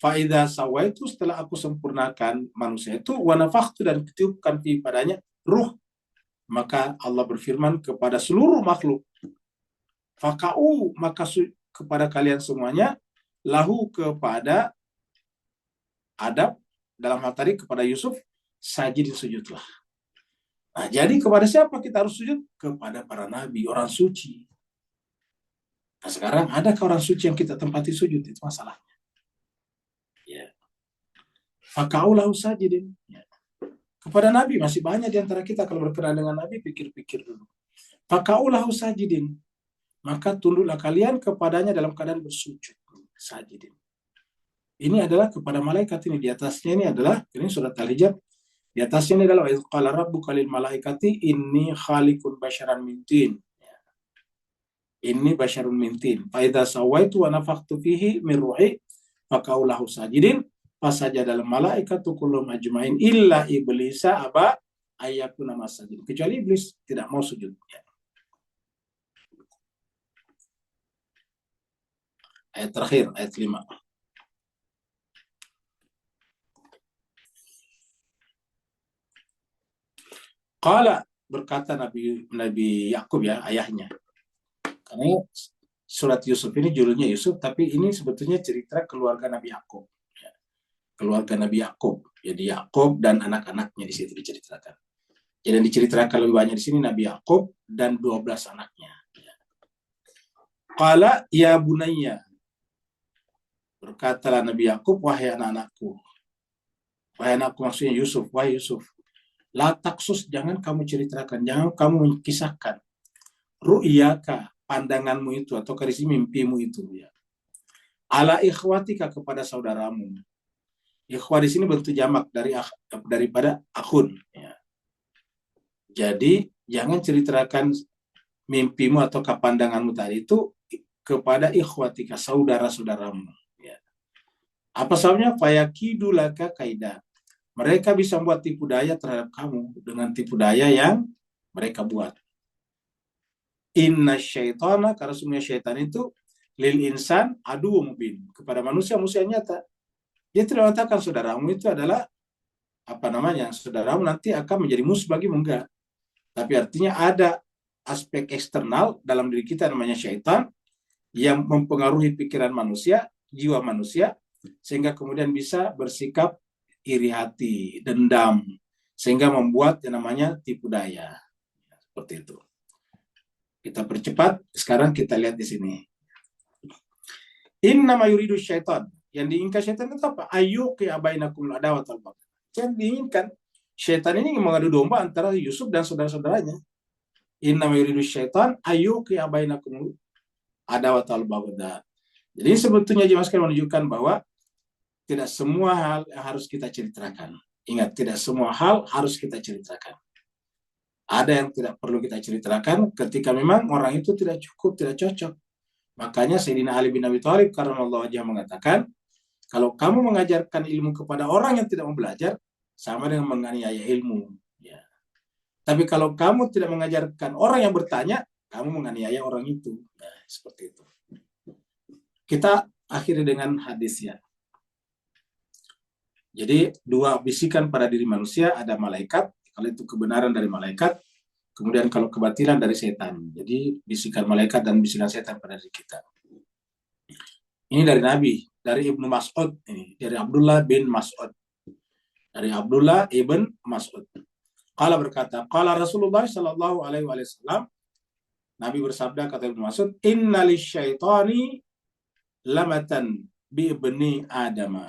Fa'idha sawaitu, setelah aku sempurnakan manusia itu, wa nafakhtu, dan ketiupkan padanya ruh, maka Allah berfirman kepada seluruh makhluk, faka'u, maka kepada kalian semuanya, lahu, kepada Adam, dalam hal tadi kepada Yusuf, sajidin, sujudlah. Nah, jadi kepada siapa kita harus sujud? Kepada para nabi, orang suci. Nah, sekarang adakah orang suci yang kita tempati sujud? Itu masalahnya. Ya. Faka'u lahu sajidin. Ya. Kepada Nabi, masih banyak di antara kita kalau berkenaan dengan Nabi, pikir-pikir dulu. Faka'u lahu sajidin. Maka tunduklah kalian kepadanya dalam keadaan bersujud. Sajidin. Ini adalah kepada malaikat ini. Di atasnya ini adalah, ini surat Al-Hijab. Di atasnya ini adalah, qala rabbuka lil malaikati inni khaliqun basyaran min tin. Inni basyarun min tin. Fa idza sawaitu wa nafakhtu fihi min ruhi faka'u lahu sajidin. Fasajadal malaikatu kullum ajmain illa iblisa aba ayyakuna masajid. Kecuali iblis tidak mau sujud. Ayat terakhir, ayat 5. Qala, berkata Nabi Yakub, ya, ayahnya. Karena surat Yusuf ini judulnya Yusuf, tapi ini sebetulnya cerita keluarga Nabi Yakub. Keluarga Nabi Yakub. Jadi Yakub dan anak-anaknya di situ diceritakan. Jadi yang diceritakan lebih banyak di sini Nabi Yakub dan 12 anaknya. Qala ya bunayya. Berkatalah Nabi Yakub, wahai anak-anakku. Wahai anakku, maksudnya Yusuf, wahai Yusuf. La taksus, jangan kamu ceritakan, jangan kamu mengisahkan. Ru'yaka, pandanganmu itu, atau karisi mimpimu itu. Ya. Ala ikhwatika, kepada saudaramu. Ikhwah di sini bentuk jamak daripada akhun. Ya. Jadi jangan ceritakan mimpimu atau pandanganmu tadi itu kepada ikhwatika, saudara-saudaramu. Ya. Apa sebabnya? Fayakidu laka kaida. Mereka bisa membuat tipu daya terhadap kamu dengan tipu daya yang mereka buat. Inna syaitana, karena semuanya syaitan itu lil insan adu mubin, kepada manusia musuh yang nyata. Dia tidak mengatakan saudaramu itu adalah saudaramu nanti akan menjadi musuh bagimu, enggak. Tapi artinya ada aspek eksternal dalam diri kita namanya syaitan yang mempengaruhi pikiran manusia, jiwa manusia, sehingga kemudian bisa bersikap iri hati, dendam, sehingga membuat yang namanya tipu daya. Seperti itu. Kita percepat, sekarang kita lihat di sini. Innama yuridu syaitan. Yang diinginkan syaitan itu apa? Ayyuqi bainakum al-adawat wal baghdha. Yang diinginkan syaitan ini mengadu domba antara Yusuf dan saudara-saudaranya. Innama yuridu syaitan ayyuqi bainakum al-adawat wal baghdha. Jadi sebetulnya jemaah sekalian menunjukkan bahwa tidak semua hal harus kita ceritakan. Ingat, tidak semua hal harus kita ceritakan. Ada yang tidak perlu kita ceritakan ketika memang orang itu tidak cukup, tidak cocok. Makanya Sayyidina Ali bin Abi Thalib karramallahu wajhahu mengatakan, kalau kamu mengajarkan ilmu kepada orang yang tidak mau belajar, sama dengan menganiaya ilmu. Ya. Tapi kalau kamu tidak mengajarkan orang yang bertanya, kamu menganiaya orang itu. Nah, seperti itu. Kita akhiri dengan hadis ya. Jadi 2 bisikan pada diri manusia, ada malaikat, kalau itu kebenaran dari malaikat, kemudian kalau kebatilan dari setan. Jadi bisikan malaikat dan bisikan setan pada diri kita. Ini dari Nabi, dari Ibnu Mas'ud, ini dari Abdullah bin Mas'ud. Dari Abdullah ibn Mas'ud. Qala berkata, qala Rasulullah sallallahu alaihi wasallam, Nabi bersabda, kata Ibnu Mas'ud, inna lisyaitani lamatan bi ibni Adam.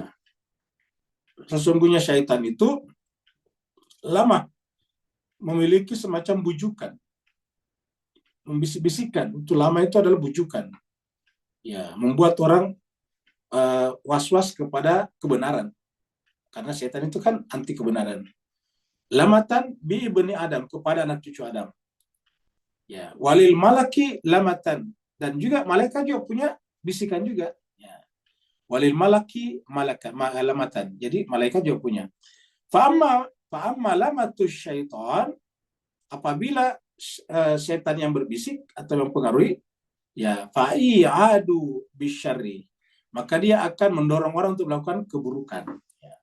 Sesungguhnya syaitan itu lama memiliki semacam bujukan, membisik-bisikan. Itu lama itu adalah bujukan, ya, membuat orang was-was kepada kebenaran, karena syaitan itu kan anti kebenaran. Lamatan bi ibni Adam, kepada anak cucu Adam. Ya, walil malaki lamatan, dan juga malaikat juga punya bisikan juga. Ya. Walil malaki lamatan, jadi malaikat juga punya. Fa'amma lamatus syaitan, apabila setan yang berbisik atau mempengaruhi, ya, fa'i'adu bisyarri, maka dia akan mendorong orang untuk melakukan keburukan. Ya.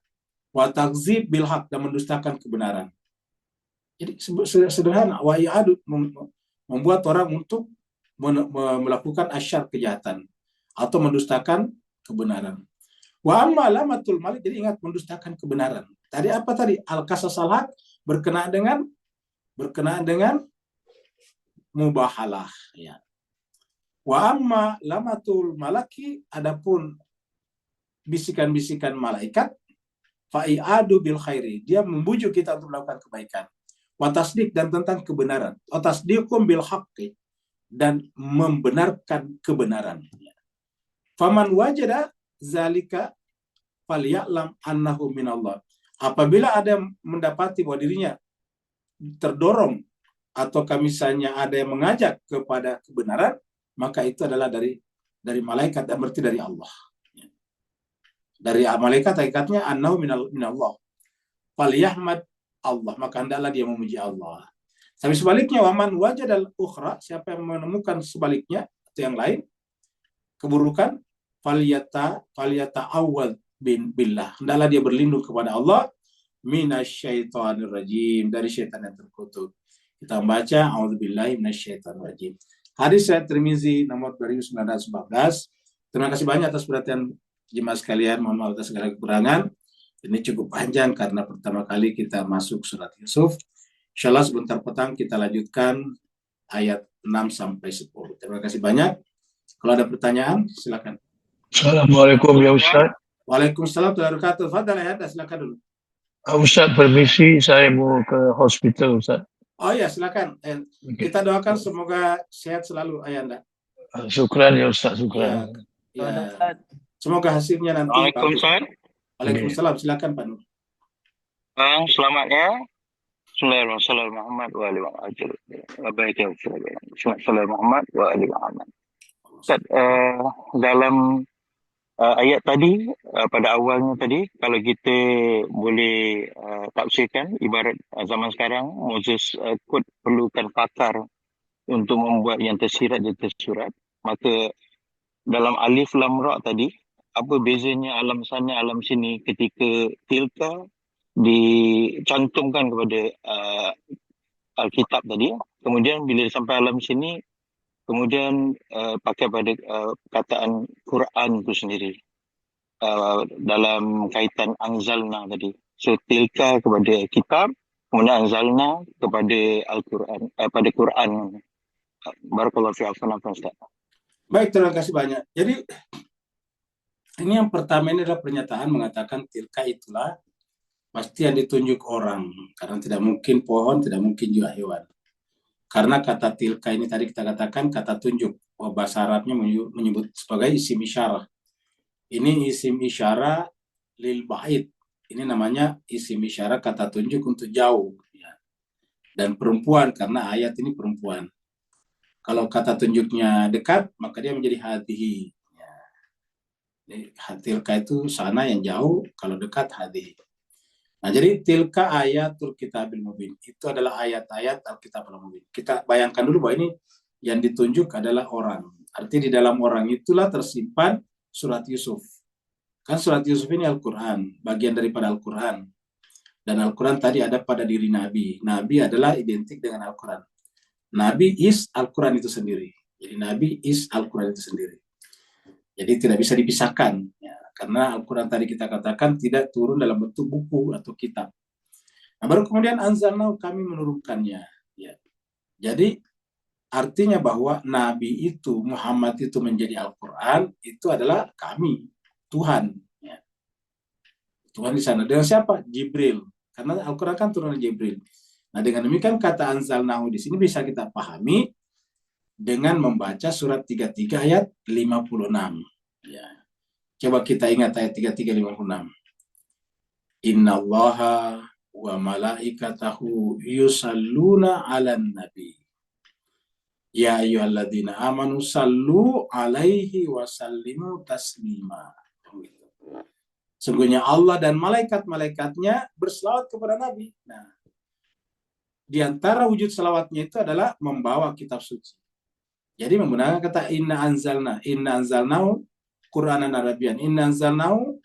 Wa takzib bil haq, dan mendustakan kebenaran. Jadi sederhana, wa'i'adu, membuat orang untuk melakukan asyar, kejahatan, atau mendustakan kebenaran. Wa amma lamatul malik, jadi ingat, mendustakan kebenaran. Tadi apa tadi? Al-qasas al-haq berkenaan dengan mubahalah, ya. Wa amma lamatul malaki, adapun bisikan-bisikan malaikat, fa'i'adu bil khairi, dia membujuk kita untuk melakukan kebaikan. Wa tasdiq, dan tentang kebenaran. Wa tasdiqum bil haqqi, dan membenarkan kebenaran. Faman wajada zalika falya'lam annahu minallah. Apabila ada yang mendapati bahwa dirinya terdorong atau misalnya ada yang mengajak kepada kebenaran, maka itu adalah dari malaikat, dan berarti dari Allah. Dari malaikat hakikatnya annahu minallah. Falyahmad Allah, maka hendaklah dia memuji Allah. Tapi sebaliknya, waman wajadal ukhra, siapa yang menemukan sebaliknya atau yang lain keburukan, falyata awwal billah, hendaklah dia berlindung kepada Allah, minasyaitonir rajim, dari syaitan yang terkutuk. Kita membaca a'udzubillahi minasyaitonir rajim. Hadis riwayat Tirmizi nomor 2914. Terima kasih banyak atas perhatian jemaah sekalian. Mohon maaf atas segala kekurangan. Ini cukup panjang karena pertama kali kita masuk surat Yusuf. Insyaallah sebentar petang kita lanjutkan ayat 6 sampai 10. Terima kasih banyak. Kalau ada pertanyaan, silakan. Assalamualaikum ya Ustaz. Waalaikumsalam warahmatullahi wabarakatuh. Fadal ya, silakan dulu. Ustaz, permisi, saya mau ke hospital Ustaz. Oh ya, silakan. Kita doakan semoga sehat selalu Ayanda. Syukran ya Ustaz, syukran. Ya. Semoga hasilnya nanti. Waalaikumsalam. Waalaikumsalam, silakan Pak Nur. Selamat ya. Bismillahirrahmanirrahim. Muhammad wa alihi wa sahbihi. Bismillahirrahmanirrahim. Muhammad wa alihi wa sahbihi. Ustaz, dalam ayat tadi, pada awalnya tadi, kalau kita boleh tafsirkan, ibarat zaman sekarang, Moses Code perlukan pakar untuk membuat yang tersirat dan tersurat, maka dalam alif lam ra tadi, apa bezanya alam sana alam sini ketika tilka dicantumkan kepada Alkitab tadi, kemudian bila sampai alam sini kemudian pakai pada perkataan Quran itu sendiri dalam kaitan anzalna tadi. So tilka kepada kitab, kemudian anzalna kepada Al-Quran, pada Quran. Barakallahu fiikum Ustaz. Baik, terima kasih banyak. Jadi ini yang pertama ini adalah pernyataan mengatakan tilka itulah pasti yang ditunjuk orang, karena tidak mungkin pohon, tidak mungkin juga hewan. Karena kata tilka ini tadi kita katakan kata tunjuk, bahasa Arabnya menyebut sebagai isim isyarah. Ini isim isyarah lil ba'id. Ini namanya isim isyarah kata tunjuk untuk jauh. Ya. Dan perempuan, karena ayat ini perempuan. Kalau kata tunjuknya dekat, maka dia menjadi hadihi. Ya. Tilka itu sana yang jauh, kalau dekat hadihi. Nah, jadi tilka ayatul kitabil mubin. Itu adalah ayat-ayat Alkitab al-mubin. Kita bayangkan dulu bahwa ini yang ditunjuk adalah orang. Artinya di dalam orang itulah tersimpan surat Yusuf. Kan surat Yusuf ini Al-Quran, bagian daripada Al-Quran. Dan Al-Quran tadi ada pada diri Nabi. Nabi adalah identik dengan Al-Quran. Nabi is Al-Quran itu sendiri. Jadi Nabi is Al-Quran itu sendiri. Jadi tidak bisa dipisahkan. Ya, karena Al-Quran tadi kita katakan tidak turun dalam bentuk buku atau kitab. Nah, baru kemudian anzalna kami menurunkannya. Ya. Jadi artinya bahwa Nabi itu, Muhammad itu menjadi Al-Quran, itu adalah kami, Tuhan. Ya. Tuhan di sana. Dengan siapa? Jibril. Karena Al-Quran kan turun dari Jibril. Nah, dengan demikian kata anzalnahu di sini bisa kita pahami dengan membaca surat 33 ayat 56. Ya. Coba kita ingat ayat 33 56. Innallaha wa malaikatahu yusalluna 'alan nabi. Ya ayyuhalladzina amanu sallu 'alaihi wa sallimu taslima. Sungguhnya Allah dan malaikat-malaikatnya berselawat kepada Nabi. Nah, di antara wujud selawatnya itu adalah membawa kitab suci. Jadi menggunakan kata inna anzalnahu Qur'anan Arabian, inna anzalnahu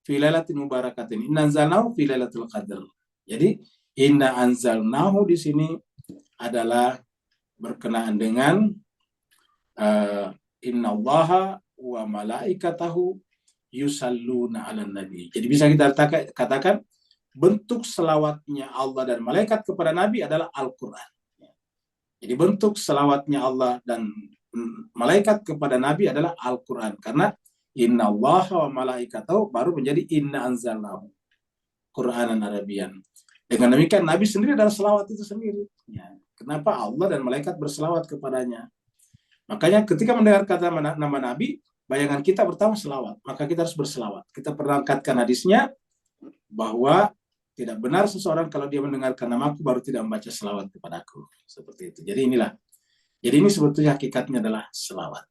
fi lailatin mubarakatin, inna anzalnahu fi lailatul qadr. Jadi inna anzalnahu di sini adalah berkenaan dengan innallaha wa malaikatahu yusalluna 'alan nabi. Jadi bisa kita katakan bentuk selawatnya Allah dan malaikat kepada Nabi adalah Al-Quran. Jadi bentuk selawatnya Allah dan malaikat kepada Nabi adalah Al-Quran. Karena inna Allah wa malaikatahu baru menjadi inna anzalnahu Qur'anan Arabian. Dengan demikian Nabi sendiri adalah selawat itu sendiri. Ya. Kenapa Allah dan malaikat berselawat kepadanya? Makanya ketika mendengar kata nama Nabi, bayangan kita pertama selawat. Maka kita harus berselawat. Kita perangkatkan hadisnya bahwa tidak benar seseorang kalau dia mendengarkan namaku baru tidak membaca selawat kepadaku. Seperti itu. Jadi inilah. Jadi ini sebetulnya hakikatnya adalah selawat.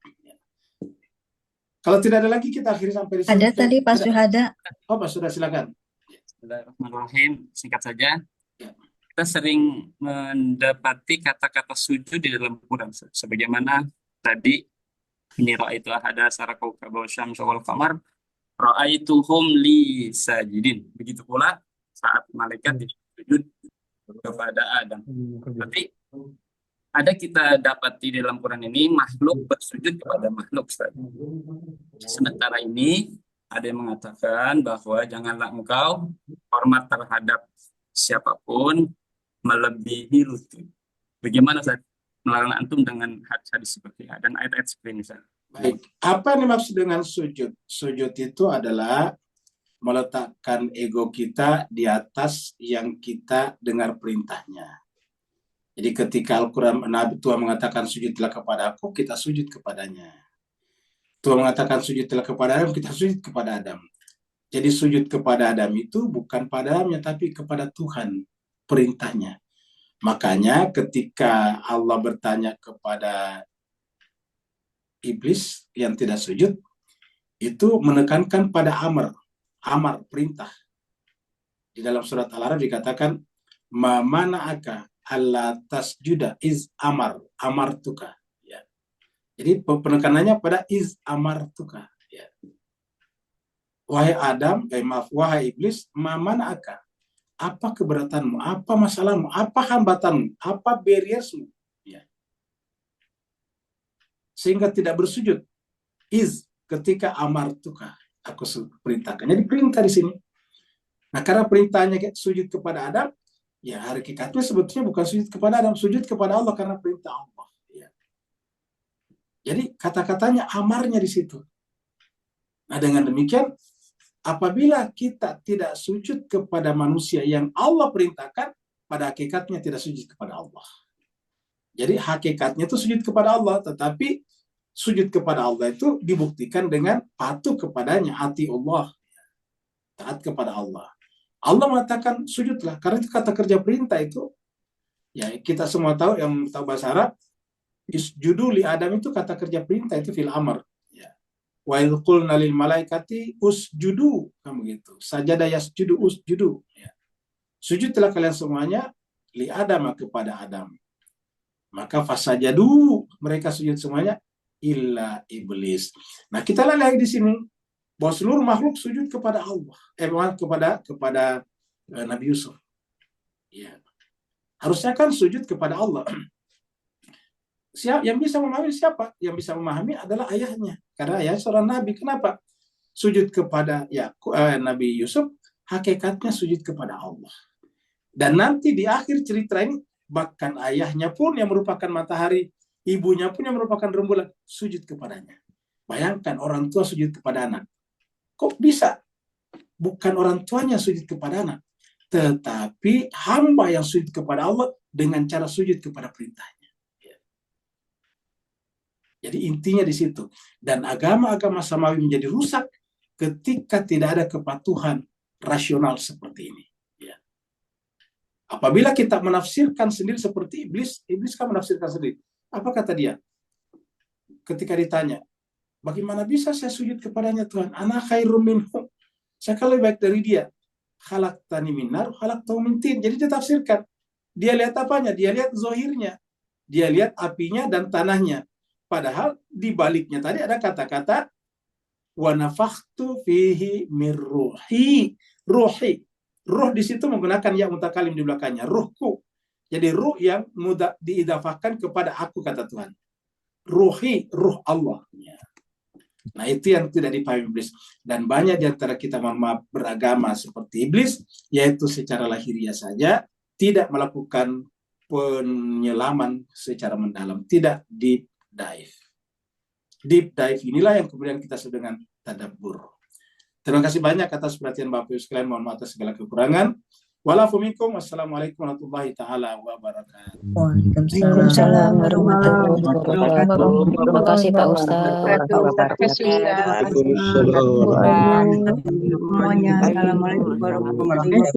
Kalau tidak ada lagi kita akhiri sampai di sini. Ada tadi Pak Syuhada. Oh, Pak Syuhada silakan. Bismillahirrahmanirrahim. Singkat saja. Kita sering mendapati kata-kata sujud di dalam Quran. Sebagaimana tadi ini ra'aitu ahada sarakau kabau syamsa wal qamar ra'aituhum li sajidin. Begitu pula saat malaikat disujud kepada Adam. Tapi ada kita dapati di dalam Quran ini makhluk bersujud kepada makhluk. Sementara ini ada yang mengatakan bahwa janganlah engkau hormat terhadap siapapun melebihi lutut. Bagaimana Ustaz melarang antum dengan hadis seperti ini dan ayat-ayat seperti ini Ustaz? Baik, apa yang dimaksud dengan sujud? Sujud itu adalah meletakkan ego kita di atas yang kita dengar perintahnya. Jadi ketika Al-Quran Nabi Tuhan mengatakan sujudlah kepada aku, kita sujud kepadanya. Tuhan mengatakan sujudlah kepada Adam, kita sujud kepada Adam. Jadi sujud kepada Adam itu bukan pada Adamnya, tapi kepada Tuhan perintahnya. Makanya ketika Allah bertanya kepada iblis yang tidak sujud, itu menekankan pada amar perintah. Di dalam surat Al-Araf dikatakan ma mana'aka alla tasjuda iz amartuka. Ya. Jadi penekanannya pada iz amartuka. Ya. Wahai Adam, wahai iblis, mamana aka. Apa keberatanmu? Apa masalahmu? Apa hambatanmu? Apa barriersmu? Ya. Sehingga tidak bersujud. Iz ketika amartuka, aku perintahkan. Jadi perintah di sini. Nah, karena perintahnya sujud kepada Adam, ya hakikatnya sebetulnya bukan sujud kepada Adam, sujud kepada Allah karena perintah Allah. Ya. Jadi kata-katanya amarnya di situ. Nah, dengan demikian, apabila kita tidak sujud kepada manusia yang Allah perintahkan, pada hakikatnya tidak sujud kepada Allah. Jadi hakikatnya itu sujud kepada Allah, tetapi sujud kepada Allah itu dibuktikan dengan patuh kepadanya, ati Allah, taat kepada Allah. Allah mengatakan sujudlah, karena itu kata kerja perintah itu, ya kita semua tahu, yang tahu bahasa Arab, isjudu li Adam itu kata kerja perintah, itu fil amr. Ya. Wa idh qulna lil malaikati usjudu, kamu gitu. Sajada yasjudu usjudu. Ya. Sujudlah kalian semuanya li Adam, kepada Adam. Maka fasajadu, mereka sujud semuanya, illa iblis. Nah, kita lihat di sini bahwa seluruh makhluk sujud kepada Allah, kepada Nabi Yusuf. Ya. Harusnya kan sujud kepada Allah. Yang bisa memahami siapa? Yang bisa memahami adalah ayahnya. Karena ayah seorang nabi. Kenapa? Sujud kepada Nabi Yusuf, hakikatnya sujud kepada Allah. Dan nanti di akhir cerita ini, bahkan ayahnya pun yang merupakan matahari, ibunya pun yang merupakan rembulan, sujud kepadanya. Bayangkan orang tua sujud kepada anak. Kok bisa? Bukan orang tuanya sujud kepada anak, tetapi hamba yang sujud kepada Allah dengan cara sujud kepada perintahnya. Jadi intinya di situ. Dan agama-agama samawi menjadi rusak ketika tidak ada kepatuhan rasional seperti ini. Ya. Apabila kita menafsirkan sendiri seperti iblis, iblis kan menafsirkan sendiri. Apa kata dia? Ketika ditanya, bagaimana bisa saya sujud kepadanya Tuhan? Ana khairum minhu. Saya kan lebih baik dari dia. Khalaqtani min nar, khalaqtahu min tin. Jadi dia tafsirkan. Dia lihat apanya? Dia lihat zohirnya. Dia lihat apinya dan tanahnya. Padahal di baliknya tadi ada kata-kata wa nafakhtu fihi min ruhi. Ruhi. Ruh di situ menggunakan ya mutakalim di belakangnya. Ruhku. Jadi ruh yang mudah diidafahkan kepada aku, kata Tuhan. Ruhi, ruh Allah. Nah, itu yang tidak dipahami iblis. Dan banyak di antara kita beragama seperti iblis, yaitu secara lahiriah saja, tidak melakukan penyelaman secara mendalam. Tidak deep dive. Deep dive inilah yang kemudian kita sebut dengan tadabbur. Terima kasih banyak atas perhatian Bapak Ibu sekalian. Mohon maaf atas segala kekurangan. Wassalamualaikum warahmatullahi taala wabarakatuh. Waalaikumsalam warahmatullahi wabarakatuh. Terima kasih Pak Ustaz. Waalaikumsalam. Assalamualaikum warahmatullahi wabarakatuh.